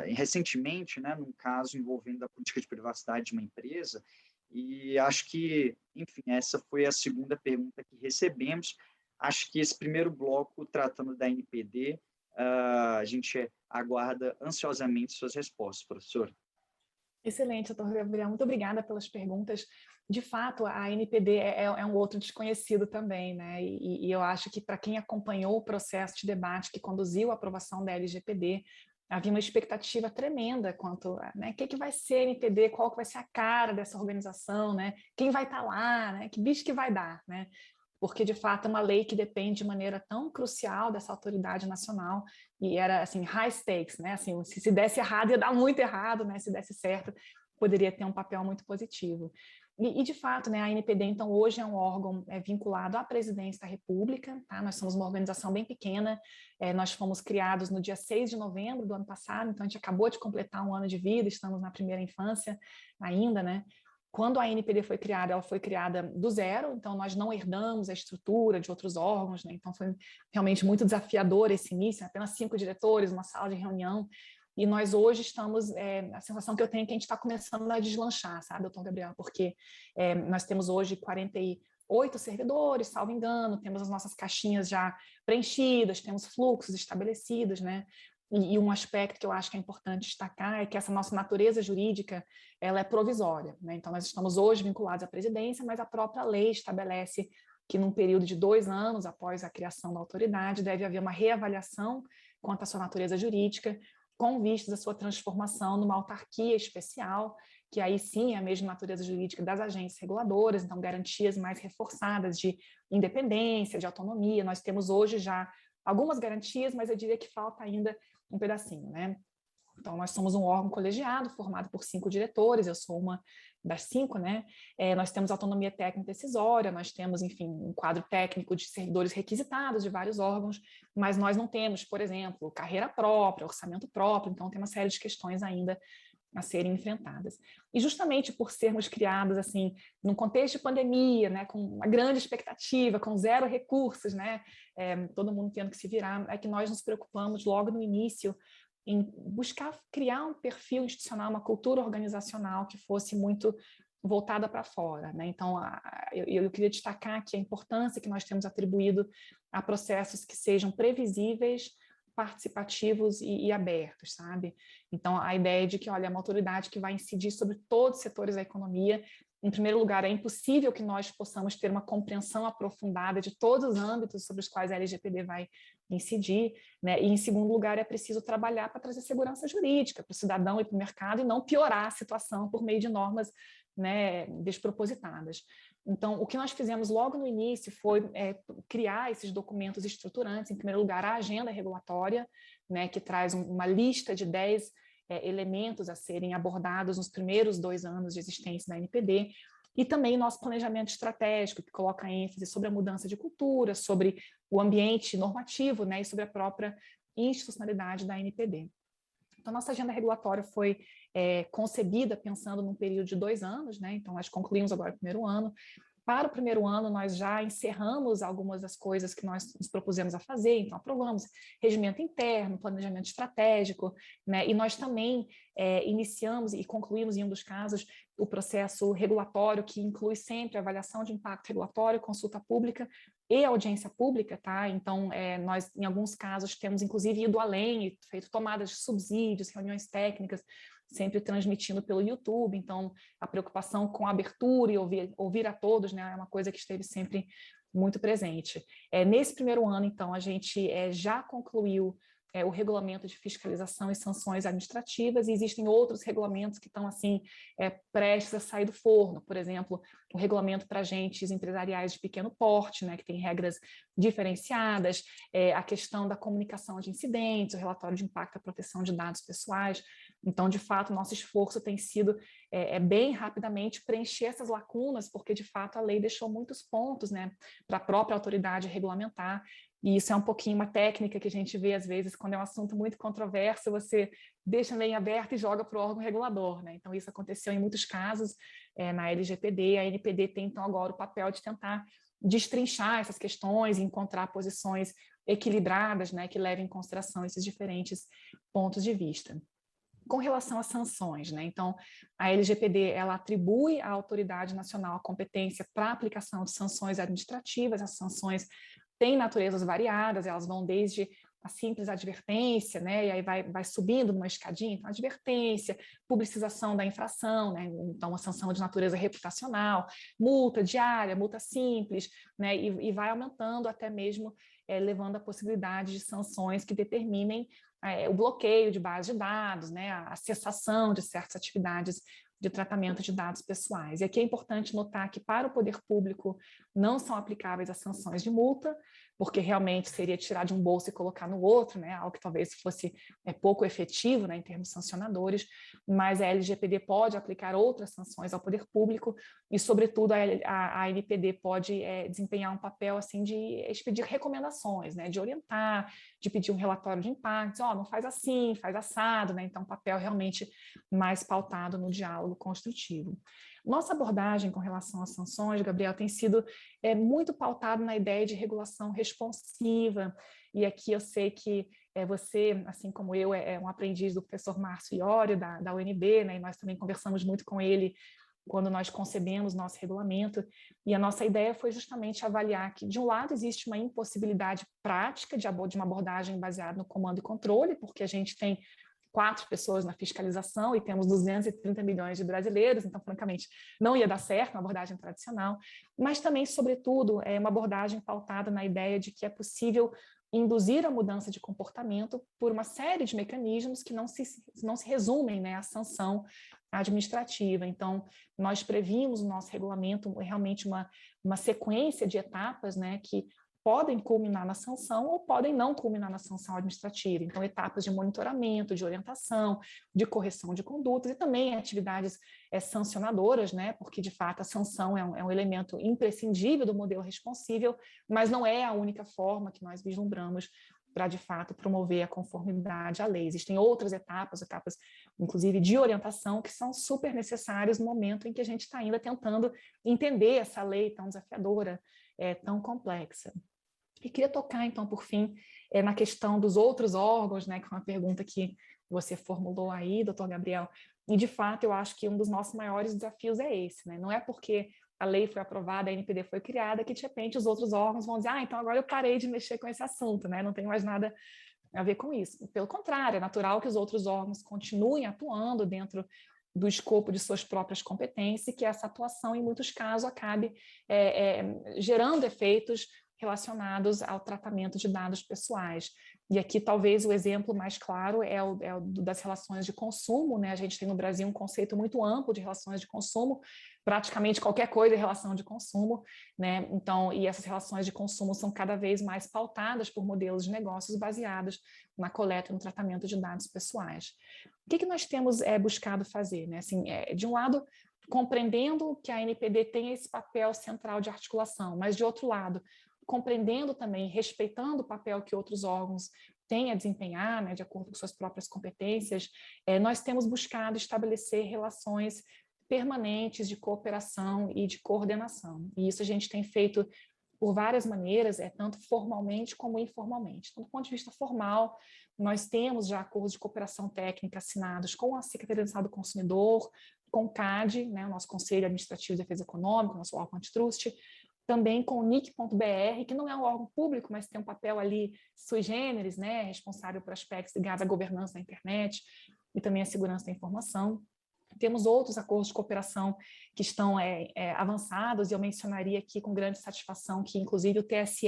recentemente, né, num caso envolvendo a política de privacidade de uma empresa, e acho que, enfim, essa foi a segunda pergunta que recebemos. Acho que esse primeiro bloco, tratando da NPD, a gente aguarda ansiosamente suas respostas, professor. Excelente, doutor Gabriel. Muito obrigada pelas perguntas. De fato, a NPD é um outro desconhecido também, né? E eu acho que para quem acompanhou o processo de debate que conduziu à aprovação da LGPD, havia uma expectativa tremenda quanto a, né, que vai ser a NPD, qual que vai ser a cara dessa organização, né? Quem vai estar lá, né? Que bicho que vai dar, né? Porque, de fato, é uma lei que depende de maneira tão crucial dessa autoridade nacional, e era, assim, high stakes, né? Assim, se desse errado, ia dar muito errado, né? Se desse certo, poderia ter um papel muito positivo. E de fato, né, a NPD, então, hoje é um órgão vinculado à Presidência da República, tá? Nós somos uma organização bem pequena, nós fomos criados no dia 6 de novembro do ano passado, então a gente acabou de completar um ano de vida, estamos na primeira infância ainda, né? Quando a ANPD foi criada, ela foi criada do zero, então nós não herdamos a estrutura de outros órgãos, né? Então foi realmente muito desafiador esse início, apenas 5 diretores, uma sala de reunião, e nós hoje estamos, a sensação que eu tenho é que a gente está começando a deslanchar, sabe, doutor Gabriel, porque nós temos hoje 48 servidores, salvo engano, temos as nossas caixinhas já preenchidas, temos fluxos estabelecidos, né? E um aspecto que eu acho que é importante destacar é que essa nossa natureza jurídica, ela é provisória, né? Então, nós estamos hoje vinculados à presidência, mas a própria lei estabelece que num período de 2 anos após a criação da autoridade, deve haver uma reavaliação quanto à sua natureza jurídica, com vistas à sua transformação numa autarquia especial, que aí sim é a mesma natureza jurídica das agências reguladoras, então garantias mais reforçadas de independência, de autonomia. Nós temos hoje já algumas garantias, mas eu diria que falta ainda um pedacinho, né? Então, nós somos um órgão colegiado, formado por 5 diretores, eu sou uma das 5, né? Nós temos autonomia técnica decisória, nós temos, enfim, um quadro técnico de servidores requisitados de vários órgãos, mas nós não temos, por exemplo, carreira própria, orçamento próprio, então tem uma série de questões ainda a serem enfrentadas. E justamente por sermos criados assim, num contexto de pandemia, né, com uma grande expectativa, com 0 recursos, né, todo mundo tendo que se virar, é que nós nos preocupamos logo no início em buscar criar um perfil institucional, uma cultura organizacional que fosse muito voltada para fora, né? Então, eu queria destacar aqui a importância que nós temos atribuído a processos que sejam previsíveis, participativos e abertos, sabe? Então, a ideia de que, olha, é uma autoridade que vai incidir sobre todos os setores da economia. Em primeiro lugar, é impossível que nós possamos ter uma compreensão aprofundada de todos os âmbitos sobre os quais a LGPD vai incidir, né? E, em segundo lugar, é preciso trabalhar para trazer segurança jurídica para o cidadão e para o mercado e não piorar a situação por meio de normas, né, despropositadas. Então, o que nós fizemos logo no início foi criar esses documentos estruturantes, em primeiro lugar, a agenda regulatória, né, que traz uma lista de 10 elementos a serem abordados nos primeiros 2 anos de existência da ANPD, e também o nosso planejamento estratégico, que coloca ênfase sobre a mudança de cultura, sobre o ambiente normativo, né, e sobre a própria institucionalidade da ANPD. Então, nossa agenda regulatória foi concebida pensando num período de 2 anos, né? Então, nós concluímos agora o primeiro ano. Para o primeiro ano, nós já encerramos algumas das coisas que nós nos propusemos a fazer, então aprovamos regimento interno, planejamento estratégico, né? E nós também iniciamos e concluímos, em um dos casos, o processo regulatório, que inclui sempre avaliação de impacto regulatório, consulta pública e audiência pública, tá? Então, nós, em alguns casos, temos, inclusive, ido além e feito tomadas de subsídios, reuniões técnicas, sempre transmitindo pelo YouTube. Então, a preocupação com a abertura e ouvir a todos, né, é uma coisa que esteve sempre muito presente. Nesse primeiro ano, então, a gente já concluiu o regulamento de fiscalização e sanções administrativas, e existem outros regulamentos que estão, assim, prestes a sair do forno. Por exemplo, o regulamento para agentes empresariais de pequeno porte, né, que tem regras diferenciadas, a questão da comunicação de incidentes, o relatório de impacto à proteção de dados pessoais. Então, de fato, nosso esforço tem sido bem rapidamente preencher essas lacunas, porque, de fato, a lei deixou muitos pontos, né, para a própria autoridade regulamentar. E isso é um pouquinho uma técnica que a gente vê, às vezes, quando é um assunto muito controverso, você deixa a lei aberta e joga para o órgão regulador, né? Então, isso aconteceu em muitos casos na LGPD. A ANPD tem, então, agora o papel de tentar destrinchar essas questões e encontrar posições equilibradas, né, que levem em consideração esses diferentes pontos de vista. Com relação às sanções, né? Então, a LGPD, ela atribui à autoridade nacional a competência para a aplicação de sanções administrativas. As sanções têm naturezas variadas, elas vão desde a simples advertência, né, e aí vai subindo numa escadinha, então advertência, publicização da infração, né, então uma sanção de natureza reputacional, multa diária, multa simples, né, e vai aumentando até mesmo levando à possibilidade de sanções que determinem o bloqueio de base de dados, né, a cessação de certas atividades de tratamento de dados pessoais. E aqui é importante notar que para o poder público não são aplicáveis as sanções de multa, porque realmente seria tirar de um bolso e colocar no outro, né, algo que talvez fosse pouco efetivo, né, em termos sancionadores, mas a LGPD pode aplicar outras sanções ao poder público e, sobretudo, a ANPD pode desempenhar um papel assim de expedir recomendações, né, de orientar, de pedir um relatório de impactos, não faz assim, faz assado, né, então um papel realmente mais pautado no diálogo construtivo. Nossa abordagem com relação às sanções, Gabriel, tem sido muito pautada na ideia de regulação responsiva, e aqui eu sei que você, assim como eu, é um aprendiz do professor Márcio Iorio, da UNB, né, e nós também conversamos muito com ele quando nós concebemos nosso regulamento, e a nossa ideia foi justamente avaliar que, de um lado, existe uma impossibilidade prática de uma abordagem baseada no comando e controle, porque a gente tem 4 pessoas na fiscalização e temos 230 milhões de brasileiros, então, francamente, não ia dar certo uma abordagem tradicional, mas também, sobretudo, é uma abordagem pautada na ideia de que é possível induzir a mudança de comportamento por uma série de mecanismos que não se resumem, né, à sanção administrativa. Então, nós previmos no nosso regulamento realmente uma sequência de etapas, né, que podem culminar na sanção ou podem não culminar na sanção administrativa. Então, etapas de monitoramento, de orientação, de correção de condutas e também atividades sancionadoras, né? Porque, de fato, a sanção é um elemento imprescindível do modelo responsível, mas não é a única forma que nós vislumbramos para, de fato, promover a conformidade à lei. Existem outras etapas, inclusive, de orientação, que são super necessárias no momento em que a gente está ainda tentando entender essa lei tão desafiadora, tão complexa. E queria tocar, então, por fim, na questão dos outros órgãos, né, que foi uma pergunta que você formulou aí, doutor Gabriel, e, de fato, eu acho que um dos nossos maiores desafios é esse, né? Não é porque a lei foi aprovada, a NPD foi criada, que, de repente, os outros órgãos vão dizer, então agora eu parei de mexer com esse assunto, né? Não tem mais nada a ver com isso. Pelo contrário, é natural que os outros órgãos continuem atuando dentro do escopo de suas próprias competências e que essa atuação, em muitos casos, acabe gerando efeitos relacionados ao tratamento de dados pessoais. E aqui talvez o exemplo mais claro é o das relações de consumo, né? A gente tem no Brasil um conceito muito amplo de relações de consumo, praticamente qualquer coisa é relação de consumo, né? Então, e essas relações de consumo são cada vez mais pautadas por modelos de negócios baseados na coleta e no tratamento de dados pessoais. O que nós temos buscado fazer, né? Assim, de um lado, compreendendo que a NPD tem esse papel central de articulação, mas de outro lado, compreendendo também, respeitando o papel que outros órgãos têm a desempenhar, né, de acordo com suas próprias competências, nós temos buscado estabelecer relações permanentes de cooperação e de coordenação. E isso a gente tem feito por várias maneiras, tanto formalmente como informalmente. Então, do ponto de vista formal, nós temos já acordos de cooperação técnica assinados com a Secretaria de Estado do Consumidor, com o CAD, né, o nosso Conselho Administrativo de Defesa Econômica, nosso órgão antitrust, também com o NIC.br, que não é um órgão público, mas tem um papel ali sui generis, né, responsável por aspectos ligados à governança da internet e também à segurança da informação. Temos outros acordos de cooperação que estão avançados, e eu mencionaria aqui com grande satisfação que, inclusive, o TSE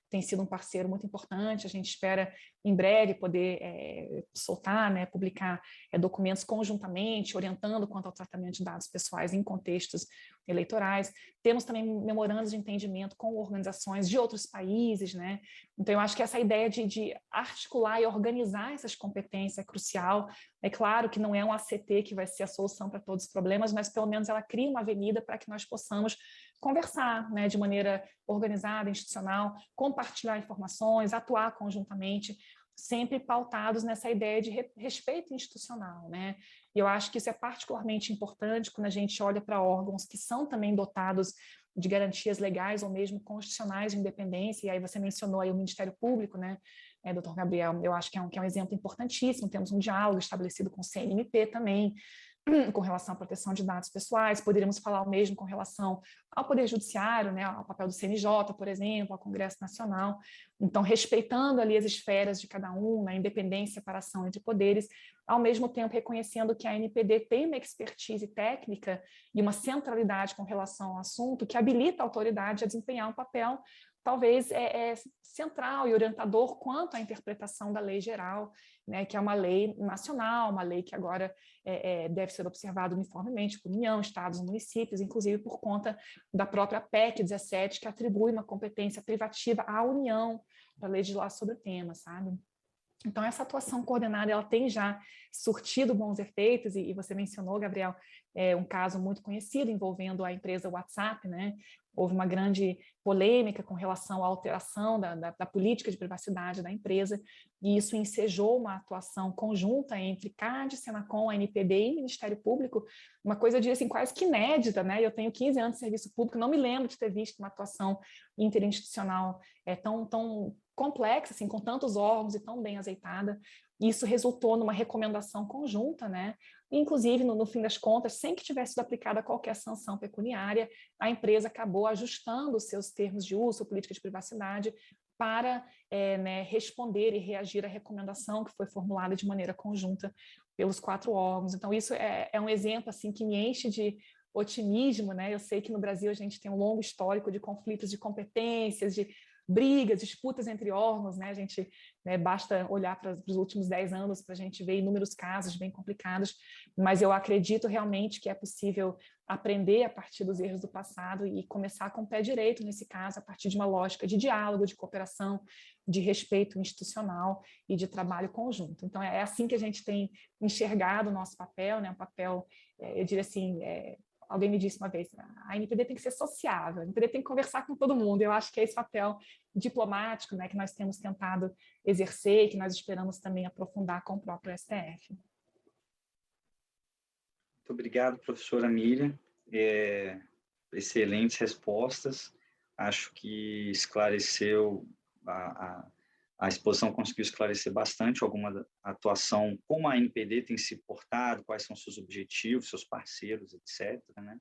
tem sido um parceiro muito importante. A gente espera, em breve, poder soltar, né, publicar documentos conjuntamente, orientando quanto ao tratamento de dados pessoais em contextos eleitorais. Temos também memorandos de entendimento com organizações de outros países, né? Então, eu acho que essa ideia de articular e organizar essas competências é crucial. É claro que não é um ACT que vai ser a solução para todos os problemas, mas pelo menos ela cria uma avenida para que nós possamos conversar, né, de maneira organizada, institucional, compartilhar informações, atuar conjuntamente, sempre pautados nessa ideia de respeito institucional, né? E eu acho que isso é particularmente importante quando a gente olha para órgãos que são também dotados de garantias legais ou mesmo constitucionais de independência, e aí você mencionou aí o Ministério Público, né, doutor Gabriel, eu acho que é um exemplo importantíssimo. Temos um diálogo estabelecido com o CNMP também, com relação à proteção de dados pessoais. Poderíamos falar o mesmo com relação ao Poder Judiciário, né, ao papel do CNJ, por exemplo, ao Congresso Nacional. Então, respeitando ali as esferas de cada um, a independência e separação entre poderes, ao mesmo tempo reconhecendo que a NPD tem uma expertise técnica e uma centralidade com relação ao assunto que habilita a autoridade a desempenhar um papel talvez central e orientador quanto à interpretação da lei geral, né, que é uma lei nacional, uma lei que agora deve ser observada uniformemente por União, Estados e municípios, inclusive por conta da própria PEC 17, que atribui uma competência privativa à União para legislar sobre o tema, sabe? Então, essa atuação coordenada, ela tem já surtido bons efeitos, e você mencionou, Gabriel, um caso muito conhecido envolvendo a empresa WhatsApp, né? Houve uma grande polêmica com relação à alteração da política de privacidade da empresa, e isso ensejou uma atuação conjunta entre CAD, Senacom, ANPD e Ministério Público, uma coisa, eu diria assim, quase que inédita, né? Eu tenho 15 anos de serviço público, não me lembro de ter visto uma atuação interinstitucional tão complexa, assim, com tantos órgãos e tão bem azeitada. Isso resultou numa recomendação conjunta, né? Inclusive, no fim das contas, sem que tivesse sido aplicada qualquer sanção pecuniária, a empresa acabou ajustando os seus termos de uso, política de privacidade, para responder e reagir à recomendação que foi formulada de maneira conjunta pelos 4 órgãos. Então, isso é um exemplo assim, que me enche de otimismo, né? Eu sei que no Brasil a gente tem um longo histórico de conflitos de competências, de brigas, disputas entre órgãos, né? A gente basta olhar para os últimos 10 anos para a gente ver inúmeros casos bem complicados, mas eu acredito realmente que é possível aprender a partir dos erros do passado e começar com o pé direito, nesse caso, a partir de uma lógica de diálogo, de cooperação, de respeito institucional e de trabalho conjunto. Então, é assim que a gente tem enxergado o nosso papel, né? Um papel, eu diria assim, alguém me disse uma vez, a ANPD tem que ser sociável, a ANPD tem que conversar com todo mundo. Eu acho que é esse papel diplomático, né, que nós temos tentado exercer e que nós esperamos também aprofundar com o próprio STF. Muito obrigado, professora Miriam. Excelentes respostas. Acho que esclareceu, a exposição conseguiu esclarecer bastante alguma atuação, como a ANPD tem se portado, quais são seus objetivos, seus parceiros, etc., né?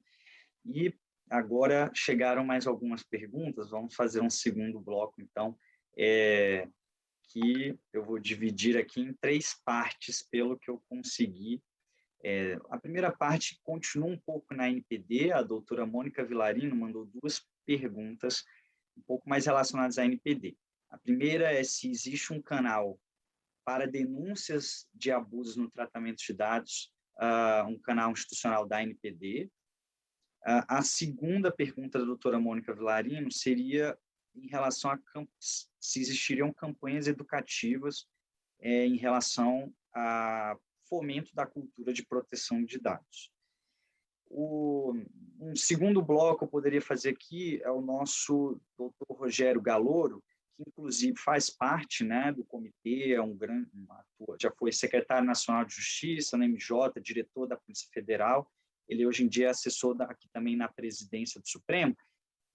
E agora chegaram mais algumas perguntas, vamos fazer um segundo bloco, então, que eu vou dividir aqui em 3 partes, pelo que eu consegui. A primeira parte continua um pouco na ANPD, a doutora Mônica Vilarino mandou 2 perguntas um pouco mais relacionadas à ANPD. A primeira é se existe um canal para denúncias de abusos no tratamento de dados, um canal institucional da ANPD. A segunda pergunta da doutora Mônica Vilarino seria em relação a se existiriam campanhas educativas em relação a fomento da cultura de proteção de dados. Um segundo bloco eu poderia fazer aqui é o nosso doutor Rogério Galoro, que inclusive faz parte, né, do comitê, já foi secretário nacional de Justiça, na MJ, diretor da Polícia Federal, ele hoje em dia é assessor aqui também na presidência do Supremo,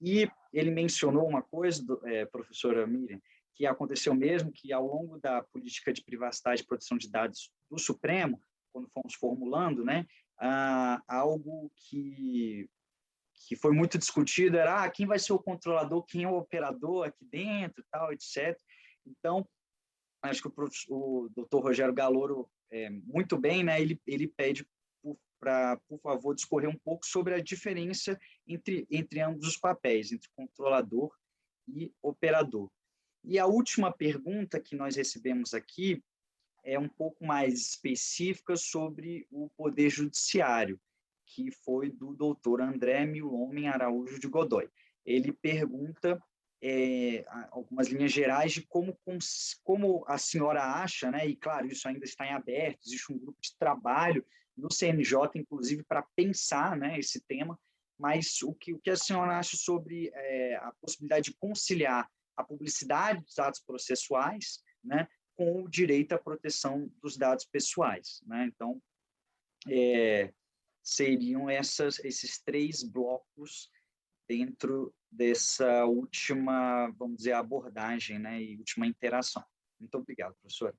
e ele mencionou uma coisa, professora Miriam, que aconteceu mesmo, que ao longo da política de privacidade e proteção de dados do Supremo, quando fomos formulando, né, algo que foi muito discutido era quem vai ser o controlador, quem é o operador aqui dentro, tal, etc. Então, acho que o doutor Rogério Galoro, muito bem, né, ele pede para, por favor, discorrer um pouco sobre a diferença entre ambos os papéis, entre controlador e operador. E a última pergunta que nós recebemos aqui é um pouco mais específica sobre o Poder Judiciário, que foi do doutor André Milhomem Araújo de Godoy. Ele pergunta algumas linhas gerais de como a senhora acha, né, e claro, isso ainda está em aberto, existe um grupo de trabalho no CNJ, inclusive, para pensar, né, esse tema, mas o que a senhora acha sobre a possibilidade de conciliar a publicidade dos dados processuais, né, com o direito à proteção dos dados pessoais, né? Então, seriam esses 3 blocos dentro dessa última, vamos dizer, abordagem, né, e última interação. Muito obrigado, professora.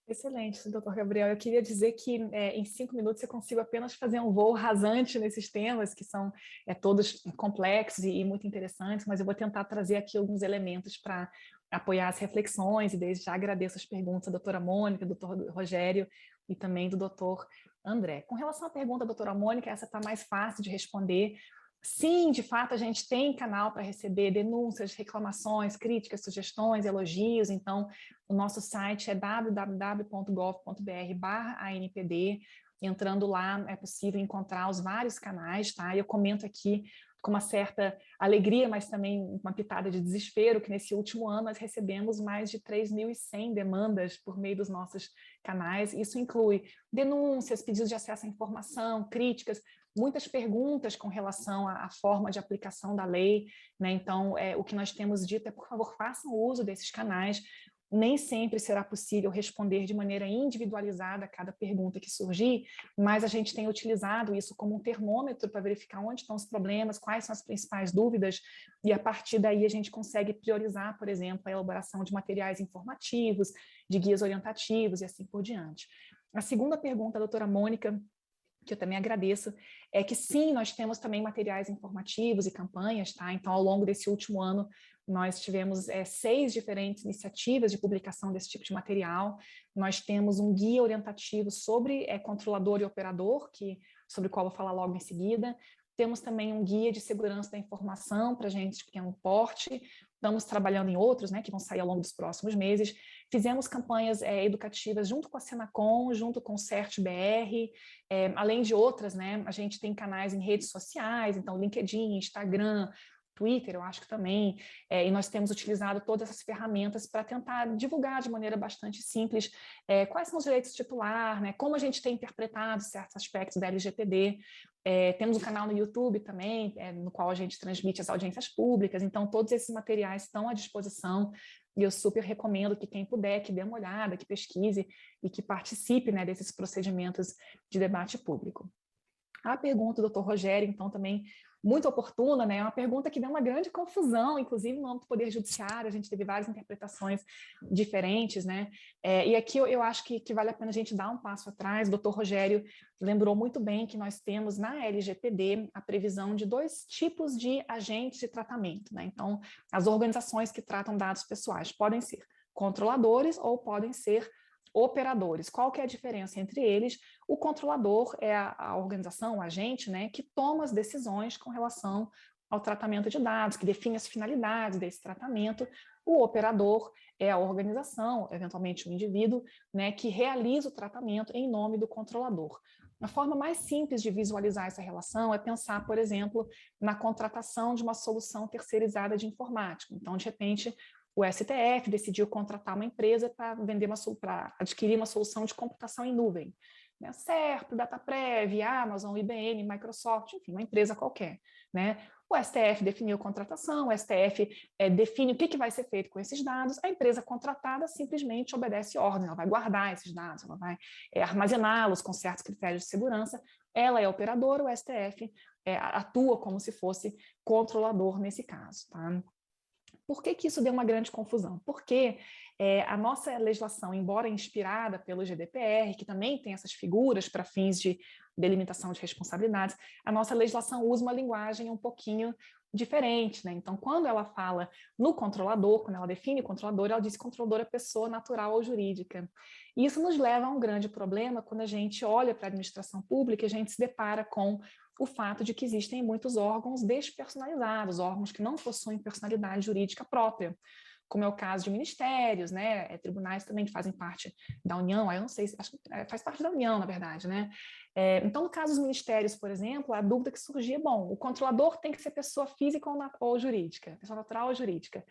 Excelente, doutor Gabriel. Eu queria dizer que em 5 minutos eu consigo apenas fazer um voo rasante nesses temas, que são todos complexos e muito interessantes, mas eu vou tentar trazer aqui alguns elementos para apoiar as reflexões, e desde já agradeço as perguntas da doutora Mônica, do doutor Rogério e também do doutor André. Com relação à pergunta da doutora Mônica, essa está mais fácil de responder. Sim, de fato, a gente tem canal para receber denúncias, reclamações, críticas, sugestões, elogios. Então, o nosso site é www.gov.br/ANPD. Entrando lá, é possível encontrar os vários canais, tá? Eu comento aqui com uma certa alegria, mas também uma pitada de desespero, que nesse último ano nós recebemos mais de 3.100 demandas por meio dos nossos canais. Isso inclui denúncias, pedidos de acesso à informação, críticas, muitas perguntas com relação à forma de aplicação da lei, né? Então, o que nós temos dito é, por favor, façam uso desses canais. Nem sempre será possível responder de maneira individualizada a cada pergunta que surgir, mas a gente tem utilizado isso como um termômetro para verificar onde estão os problemas, quais são as principais dúvidas, e a partir daí a gente consegue priorizar, por exemplo, a elaboração de materiais informativos, de guias orientativos e assim por diante. A segunda pergunta, doutora Mônica, que eu também agradeço, é que sim, nós temos também materiais informativos e campanhas, tá? Então, ao longo desse último ano, nós tivemos 6 diferentes iniciativas de publicação desse tipo de material. Nós temos um guia orientativo sobre controlador e operador, sobre o qual eu vou falar logo em seguida. Temos também um guia de segurança da informação para gente de pequeno porte. Estamos trabalhando em outros, né, que vão sair ao longo dos próximos meses. Fizemos campanhas educativas junto com a Senacom, junto com o CERT-BR, além de outras, né, a gente tem canais em redes sociais, então LinkedIn, Instagram, Twitter, eu acho que também, e nós temos utilizado todas essas ferramentas para tentar divulgar de maneira bastante simples quais são os direitos de titular, né, como a gente tem interpretado certos aspectos da LGPD. Temos um canal no YouTube também, no qual a gente transmite as audiências públicas, então todos esses materiais estão à disposição, e eu super recomendo que quem puder, que dê uma olhada, que pesquise e que participe, né, desses procedimentos de debate público. A pergunta do Dr. Rogério, então, também muito oportuna, né? É uma pergunta que deu uma grande confusão, inclusive no âmbito do Poder Judiciário, a gente teve várias interpretações diferentes, né? E aqui eu acho que vale a pena a gente dar um passo atrás. O Dr. Rogério lembrou muito bem que nós temos na LGPD a previsão de 2 tipos de agentes de tratamento, né? Então, as organizações que tratam dados pessoais podem ser controladores ou podem ser operadores. Qual que é a diferença entre eles? O controlador é a organização, o agente, né, que toma as decisões com relação ao tratamento de dados, que define as finalidades desse tratamento. O operador é a organização, eventualmente o indivíduo, né, que realiza o tratamento em nome do controlador. A forma mais simples de visualizar essa relação é pensar, por exemplo, na contratação de uma solução terceirizada de informática. Então, de repente, o STF decidiu contratar uma empresa para adquirir uma solução de computação em nuvem. Né? Certo, Dataprev, Amazon, IBM, Microsoft, enfim, uma empresa qualquer. Né? O STF definiu a contratação, o STF define o que vai ser feito com esses dados, a empresa contratada simplesmente obedece ordem, ela vai guardar esses dados, ela vai armazená-los com certos critérios de segurança, ela é operadora, o STF atua como se fosse controlador nesse caso. Tá? Por que isso deu uma grande confusão? Porque a nossa legislação, embora inspirada pelo GDPR, que também tem essas figuras para fins de delimitação de responsabilidades, a nossa legislação usa uma linguagem um pouquinho diferente, né? Então, quando ela fala no controlador, quando ela define o controlador, ela diz controlador é pessoa natural ou jurídica. E isso nos leva a um grande problema quando a gente olha para a administração pública e a gente se depara com o fato de que existem muitos órgãos despersonalizados, órgãos que não possuem personalidade jurídica própria, como é o caso de ministérios, né, tribunais também que fazem parte da União, eu não sei, acho que faz parte da União, na verdade, né. Então, no caso dos ministérios, por exemplo, a dúvida que surgia é, bom, o controlador tem que ser pessoa física ou jurídica, pessoa natural ou jurídica.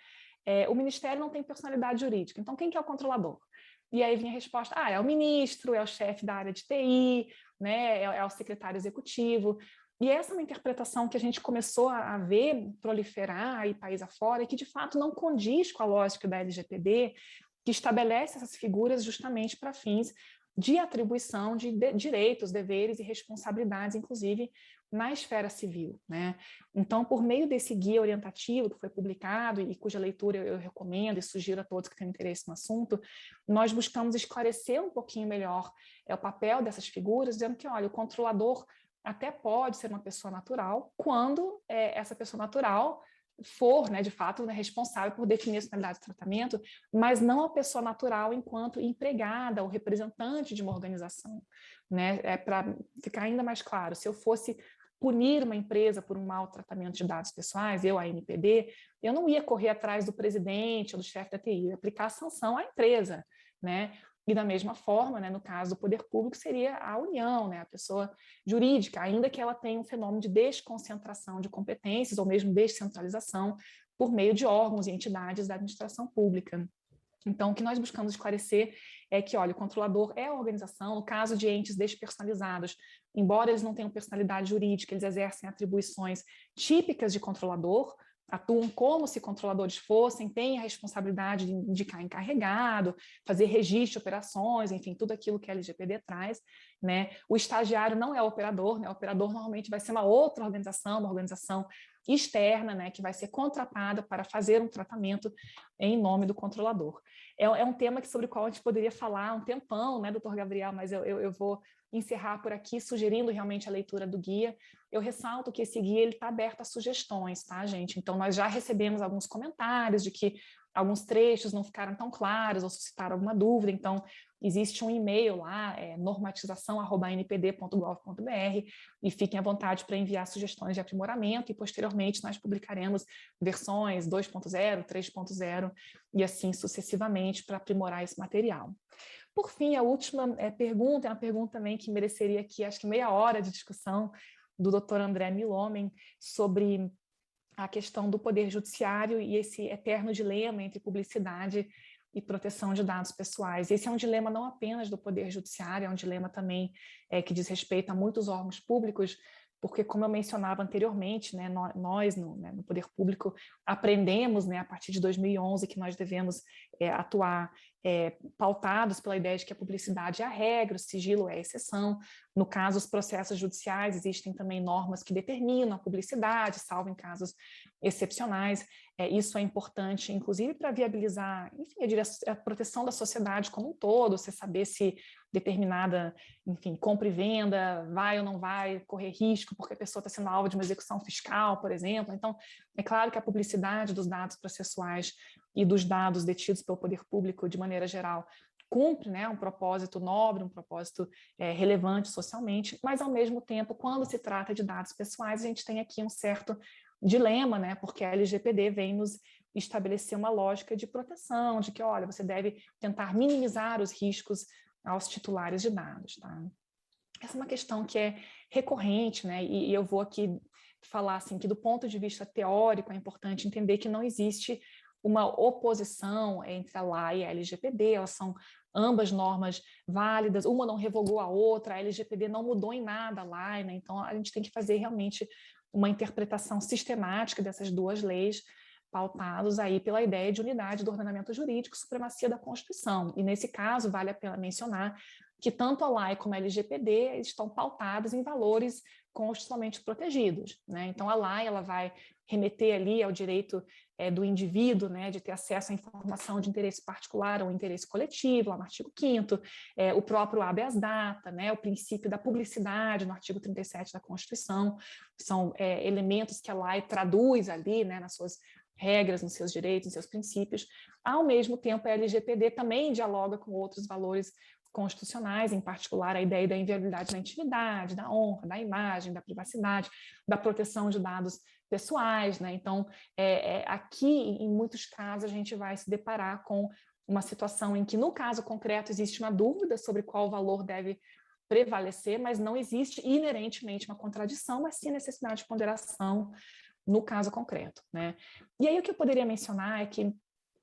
O ministério não tem personalidade jurídica, então quem que é o controlador? E aí vinha a resposta, é o ministro, é o chefe da área de TI, né, é o secretário executivo. E essa é uma interpretação que a gente começou a ver proliferar aí país afora e que de fato não condiz com a lógica da LGPD, que estabelece essas figuras justamente para fins de atribuição de direitos, deveres e responsabilidades, inclusive na esfera civil, né? Então, por meio desse guia orientativo que foi publicado e cuja leitura eu recomendo e sugiro a todos que têm interesse no assunto, nós buscamos esclarecer um pouquinho melhor o papel dessas figuras, dizendo que, olha, o controlador até pode ser uma pessoa natural quando essa pessoa natural for, né, de fato, né, responsável por definir as finalidades de tratamento, mas não a pessoa natural enquanto empregada ou representante de uma organização. Né? Para ficar ainda mais claro, se eu fosse punir uma empresa por um mau tratamento de dados pessoais, a ANPD, eu não ia correr atrás do presidente ou do chefe da TI, ia aplicar a sanção à empresa, né? E da mesma forma, né, no caso do poder público, seria a União, né, a pessoa jurídica, ainda que ela tenha um fenômeno de desconcentração de competências ou mesmo descentralização por meio de órgãos e entidades da administração pública. Então, o que nós buscamos esclarecer é que, olha, o controlador é a organização, no caso de entes despersonalizados, embora eles não tenham personalidade jurídica, eles exercem atribuições típicas de controlador, atuam como se controladores fossem, têm a responsabilidade de indicar encarregado, fazer registro de operações, enfim, tudo aquilo que a LGPD traz, né? O estagiário não é o operador, né? O operador normalmente vai ser uma outra organização, uma organização externa, né, que vai ser contratada para fazer um tratamento em nome do controlador. É um tema sobre o qual a gente poderia falar um tempão, né, doutor Gabriel, mas eu vou encerrar por aqui, sugerindo realmente a leitura do guia. Eu ressalto que esse guia está aberto a sugestões, tá, gente? Então, nós já recebemos alguns comentários de que alguns trechos não ficaram tão claros ou suscitaram alguma dúvida, então existe um e-mail lá, normatização@npd.gov.br, e fiquem à vontade para enviar sugestões de aprimoramento, e posteriormente nós publicaremos versões 2.0, 3.0 e assim sucessivamente para aprimorar esse material. Por fim, a última pergunta, é uma pergunta também que mereceria aqui, acho que meia hora de discussão, do Dr. André Milhomem, sobre a questão do poder judiciário e esse eterno dilema entre publicidade e proteção de dados pessoais. Esse é um dilema não apenas do poder judiciário, é um dilema também que diz respeito a muitos órgãos públicos, porque, como eu mencionava anteriormente, né, nós no poder público aprendemos, né, a partir de 2011 que nós devemos atuar pautados pela ideia de que a publicidade é a regra, o sigilo é a exceção. No caso, os processos judiciais, existem também normas que determinam a publicidade, salvo em casos excepcionais. Isso é importante, inclusive, para viabilizar, enfim, eu diria, a proteção da sociedade como um todo, você saber se determinada, enfim, compra e venda vai ou não vai correr risco porque a pessoa está sendo alvo de uma execução fiscal, por exemplo. Então, é claro que a publicidade dos dados processuais e dos dados detidos pelo poder público, de maneira geral, cumpre, né, um propósito nobre, um propósito relevante socialmente, mas, ao mesmo tempo, quando se trata de dados pessoais, a gente tem aqui um certo dilema, né, porque a LGPD vem nos estabelecer uma lógica de proteção, de que, olha, você deve tentar minimizar os riscos aos titulares de dados, tá? Essa é uma questão que é recorrente, né, e eu vou aqui falar, assim, que do ponto de vista teórico é importante entender que não existe uma oposição entre a LAI e a LGPD, elas são ambas normas válidas, uma não revogou a outra, a LGPD não mudou em nada a LAI, né? Então a gente tem que fazer realmente uma interpretação sistemática dessas duas leis, pautados aí pela ideia de unidade do ordenamento jurídico, supremacia da Constituição. E nesse caso, vale a pena mencionar que tanto a LAI como a LGPD estão pautadas em valores constitucionalmente protegidos, né? Então a LAI ela vai remeter ali ao direito do indivíduo, né, de ter acesso à informação de interesse particular ou interesse coletivo, lá no artigo 5º, o próprio habeas data, né, o princípio da publicidade no artigo 37 da Constituição, são elementos que a LAI traduz ali, né, nas suas regras, nos seus direitos, nos seus princípios. Ao mesmo tempo, a LGPD também dialoga com outros valores constitucionais, em particular a ideia da inviolabilidade da intimidade, da honra, da imagem, da privacidade, da proteção de dados pessoais, né? Então, aqui, em muitos casos, a gente vai se deparar com uma situação em que, no caso concreto, existe uma dúvida sobre qual valor deve prevalecer, mas não existe inerentemente uma contradição, mas sim a necessidade de ponderação no caso concreto, né? E aí o que eu poderia mencionar é que, em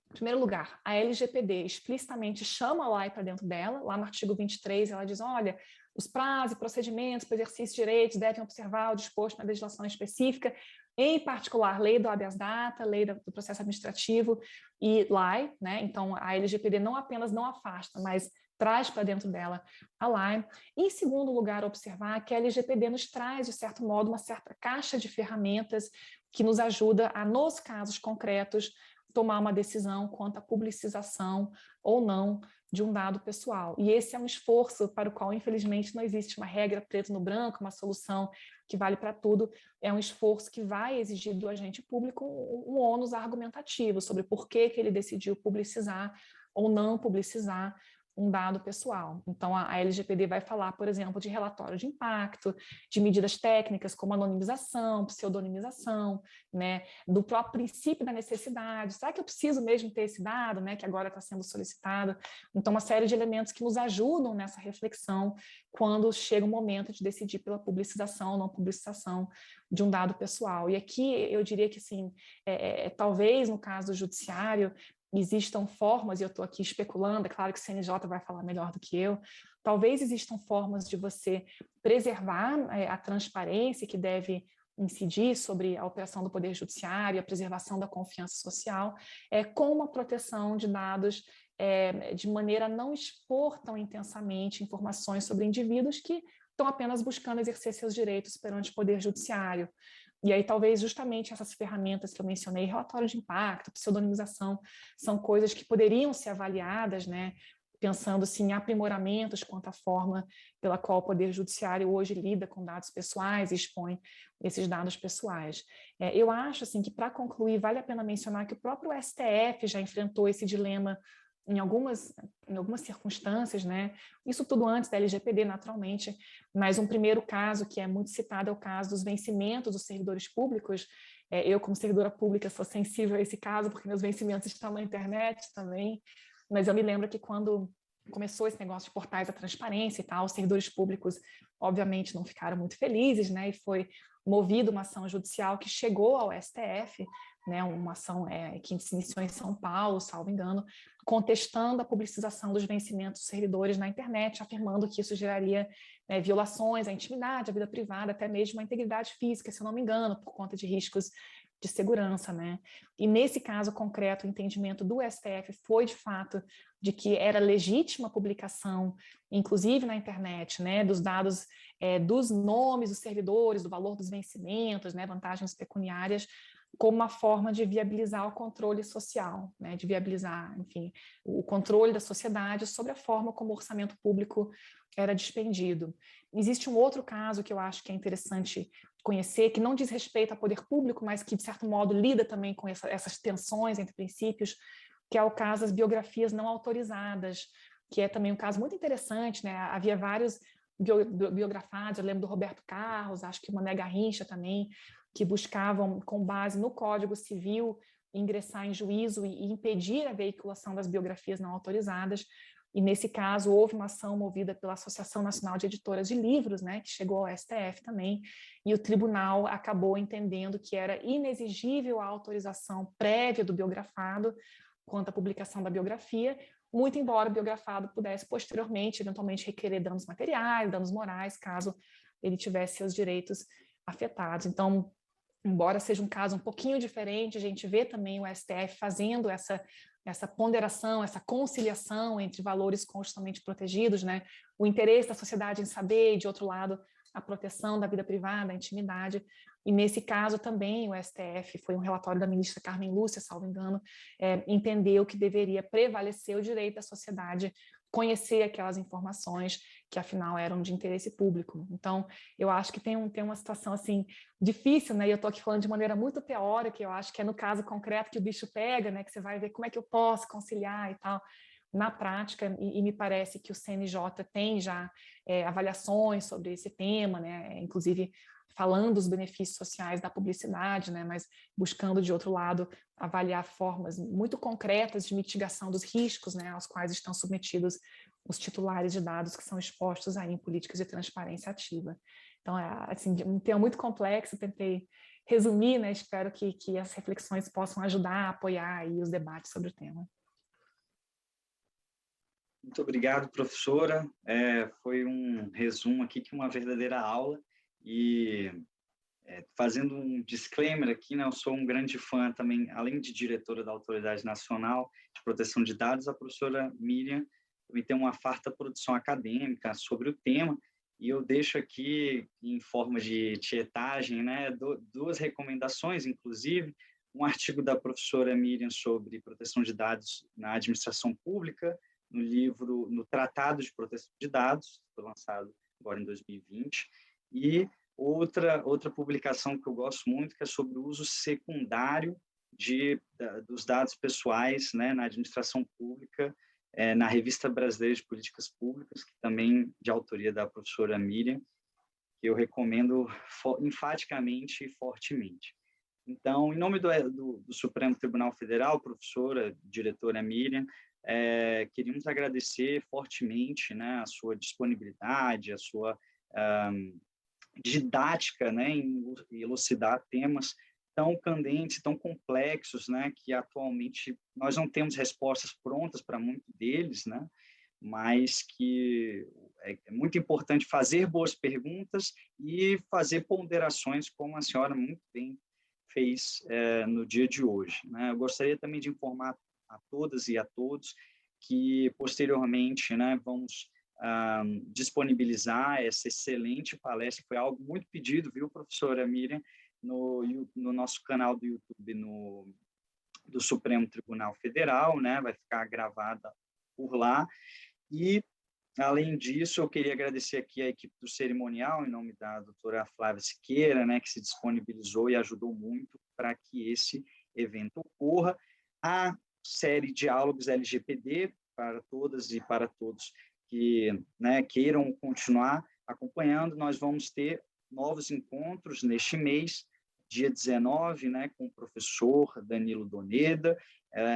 primeiro lugar, a LGPD explicitamente chama a LAI para dentro dela, lá no artigo 23 ela diz, olha, os prazos e procedimentos para o exercício de direitos devem observar o disposto na legislação específica, em particular, lei do habeas data, lei do processo administrativo e LAI, né? Então, a LGPD não apenas não afasta, mas traz para dentro dela a LAI. E, em segundo lugar, observar que a LGPD nos traz, de certo modo, uma certa caixa de ferramentas que nos ajuda a, nos casos concretos, tomar uma decisão quanto à publicização ou não de um dado pessoal. E esse é um esforço para o qual, infelizmente, não existe uma regra preto no branco, uma solução que vale para tudo. É um esforço que vai exigir do agente público um ônus argumentativo sobre por que ele decidiu publicizar ou não publicizar um dado pessoal. Então, a LGPD vai falar, por exemplo, de relatório de impacto, de medidas técnicas como anonimização, pseudonimização, né, do próprio princípio da necessidade. Será que eu preciso mesmo ter esse dado, né, que agora está sendo solicitado? Então, uma série de elementos que nos ajudam nessa reflexão quando chega o momento de decidir pela publicização ou não publicização de um dado pessoal. E aqui eu diria que, assim, talvez no caso do judiciário, existam formas, e eu estou aqui especulando, é claro que o CNJ vai falar melhor do que eu, talvez existam formas de você preservar a transparência que deve incidir sobre a operação do Poder Judiciário, a preservação da confiança social, com uma proteção de dados de maneira a não expor tão intensamente informações sobre indivíduos que estão apenas buscando exercer seus direitos perante o Poder Judiciário. E aí, talvez, justamente essas ferramentas que eu mencionei, relatório de impacto, pseudonimização, são coisas que poderiam ser avaliadas, né, pensando-se em aprimoramentos quanto à forma pela qual o Poder Judiciário hoje lida com dados pessoais e expõe esses dados pessoais. Eu acho, assim, que, para concluir, vale a pena mencionar que o próprio STF já enfrentou esse dilema em algumas circunstâncias, né? Isso tudo antes da LGPD, naturalmente, mas um primeiro caso que é muito citado é o caso dos vencimentos dos servidores públicos. Eu, como servidora pública, sou sensível a esse caso, porque meus vencimentos estão na internet também, mas eu me lembro que quando começou esse negócio de portais da transparência e tal, os servidores públicos, obviamente, não ficaram muito felizes, né? E foi movida uma ação judicial que chegou ao STF, né, uma ação que se iniciou em São Paulo, salvo engano, contestando a publicização dos vencimentos dos servidores na internet, afirmando que isso geraria violações à intimidade, à vida privada, até mesmo à integridade física, se eu não me engano, por conta de riscos de segurança, né? E nesse caso concreto, o entendimento do STF foi, de fato, de que era legítima a publicação, inclusive na internet, né, dos dados, dos nomes dos servidores, do valor dos vencimentos, né, vantagens pecuniárias, como uma forma de viabilizar o controle social, né, de viabilizar, enfim, o controle da sociedade sobre a forma como o orçamento público era dispendido. Existe um outro caso que eu acho que é interessante conhecer, que não diz respeito ao poder público, mas que, de certo modo, lida também com essas tensões entre princípios, que é o caso das biografias não autorizadas, que é também um caso muito interessante, né? Havia vários biografados, eu lembro do Roberto Carlos, acho que o Mané Garrincha também, que buscavam, com base no Código Civil, ingressar em juízo e impedir a veiculação das biografias não autorizadas. E, nesse caso, houve uma ação movida pela Associação Nacional de Editoras de Livros, né, que chegou ao STF também, e o tribunal acabou entendendo que era inexigível a autorização prévia do biografado quanto à publicação da biografia, muito embora o biografado pudesse, posteriormente, eventualmente requerer danos materiais, danos morais, caso ele tivesse seus direitos afetados. Então, embora seja um caso um pouquinho diferente, a gente vê também o STF fazendo essa ponderação, essa conciliação entre valores constitucionalmente protegidos, né? O interesse da sociedade em saber e, de outro lado, a proteção da vida privada, a intimidade. E, nesse caso, também o STF, foi um relatório da ministra Carmen Lúcia, salvo engano, entendeu que deveria prevalecer o direito da sociedade conhecer aquelas informações que, afinal, eram de interesse público. Então, eu acho que tem uma situação, assim, difícil, né? E eu estou aqui falando de maneira muito teórica, eu acho que é no caso concreto que o bicho pega, né? Que você vai ver como é que eu posso conciliar e tal. Na prática, e me parece que o CNJ tem já avaliações sobre esse tema, né? Inclusive falando dos benefícios sociais da publicidade, né? Mas buscando, de outro lado, avaliar formas muito concretas de mitigação dos riscos, né, aos quais estão submetidos os titulares de dados que são expostos aí em políticas de transparência ativa. Então, assim, um tema muito complexo, tentei resumir, né? Espero que as reflexões possam ajudar a apoiar aí os debates sobre o tema. Muito obrigado, professora. Foi um resumo aqui de uma verdadeira aula e fazendo um disclaimer aqui, né, eu sou um grande fã também, além de diretora da Autoridade Nacional de Proteção de Dados, a professora Miriam também tem uma farta produção acadêmica sobre o tema, e eu deixo aqui, em forma de tietagem, né, duas recomendações, inclusive, um artigo da professora Miriam sobre proteção de dados na administração pública, no Tratado de Proteção de Dados, foi lançado agora em 2020, e outra publicação que eu gosto muito, que é sobre o uso secundário dos dados pessoais, né, na administração pública, na Revista Brasileira de Políticas Públicas, que também de autoria da professora Miriam, que eu recomendo enfaticamente e fortemente. Então, em nome do Supremo Tribunal Federal, professora, diretora Miriam, queríamos agradecer fortemente, né, a sua disponibilidade, a sua didática, né, em elucidar temas tão candentes, tão complexos, né, que atualmente nós não temos respostas prontas para muitos deles, né, mas que é muito importante fazer boas perguntas e fazer ponderações, como a senhora muito bem fez no dia de hoje, né. Eu gostaria também de informar a todas e a todos que, posteriormente, né, vamos disponibilizar essa excelente palestra, foi algo muito pedido, viu, professora Miriam, no nosso canal do YouTube do Supremo Tribunal Federal, né, vai ficar gravada por lá, e, além disso, eu queria agradecer aqui a equipe do cerimonial, em nome da doutora Flávia Siqueira, né, que se disponibilizou e ajudou muito para que esse evento ocorra. A série Diálogos LGPD, para todas e para todos que, né, queiram continuar acompanhando, nós vamos ter novos encontros neste mês, dia 19, né, com o professor Danilo Doneda.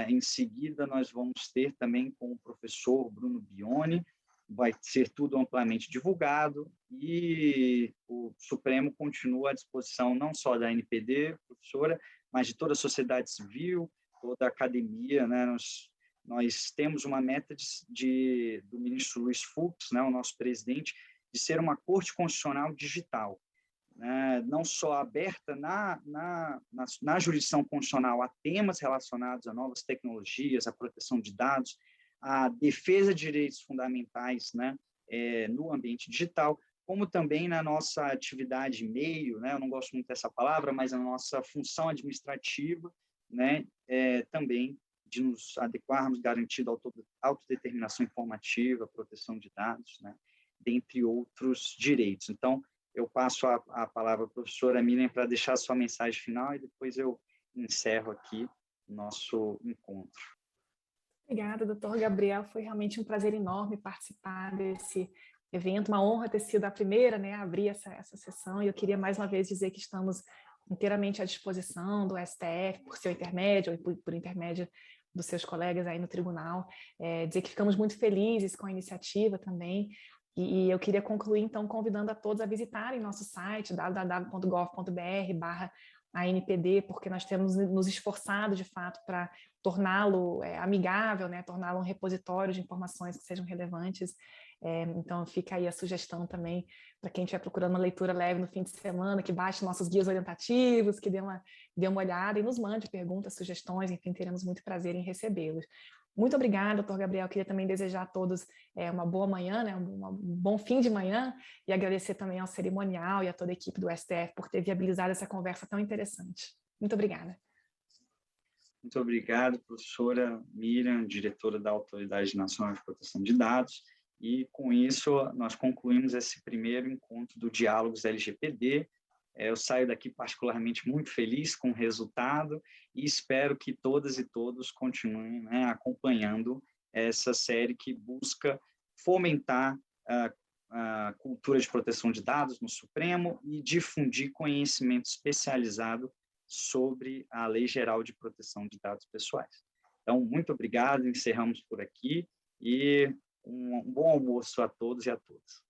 Em seguida, nós vamos ter também com o professor Bruno Bione, vai ser tudo amplamente divulgado, e o Supremo continua à disposição não só da NPD, professora, mas de toda a sociedade civil, toda a academia, né? Nós temos uma meta do ministro Luiz Fux, né, o nosso presidente, de ser uma corte constitucional digital, né, não só aberta na jurisdição constitucional a temas relacionados a novas tecnologias, a proteção de dados, a defesa de direitos fundamentais, né, no ambiente digital, como também na nossa atividade meio, né, eu não gosto muito dessa palavra, mas na nossa função administrativa, né, também de nos adequarmos, garantindo a autodeterminação informativa, proteção de dados, né, dentre outros direitos. Então, eu passo a palavra à professora Miriam para deixar a sua mensagem final e depois eu encerro aqui o nosso encontro. Obrigada, doutor Gabriel. Foi realmente um prazer enorme participar desse evento, uma honra ter sido a primeira, né, a abrir essa sessão, e eu queria mais uma vez dizer que estamos inteiramente à disposição do STF, por seu intermédio, ou por intermédio dos seus colegas aí no tribunal, dizer que ficamos muito felizes com a iniciativa também, e eu queria concluir, então, convidando a todos a visitarem nosso site, www.gov.br/ANPD, porque nós temos nos esforçado, de fato, para torná-lo amigável, né, torná-lo um repositório de informações que sejam relevantes. Então, fica aí a sugestão também para quem estiver procurando uma leitura leve no fim de semana, que baixe nossos guias orientativos, que dê uma olhada e nos mande perguntas, sugestões, enfim, teremos muito prazer em recebê-los. Muito obrigada, doutor Gabriel. Queria também desejar a todos uma boa manhã, né, um bom fim de manhã, e agradecer também ao cerimonial e a toda a equipe do STF por ter viabilizado essa conversa tão interessante. Muito obrigada. Muito obrigado, professora Miriam, diretora da Autoridade Nacional de Proteção de Dados. E, com isso, nós concluímos esse primeiro encontro do Diálogos LGPD. Eu saio daqui particularmente muito feliz com o resultado e espero que todas e todos continuem, né, acompanhando essa série que busca fomentar a cultura de proteção de dados no Supremo e difundir conhecimento especializado sobre a Lei Geral de Proteção de Dados Pessoais. Então, muito obrigado, encerramos por aqui e um bom almoço a todos e a todas.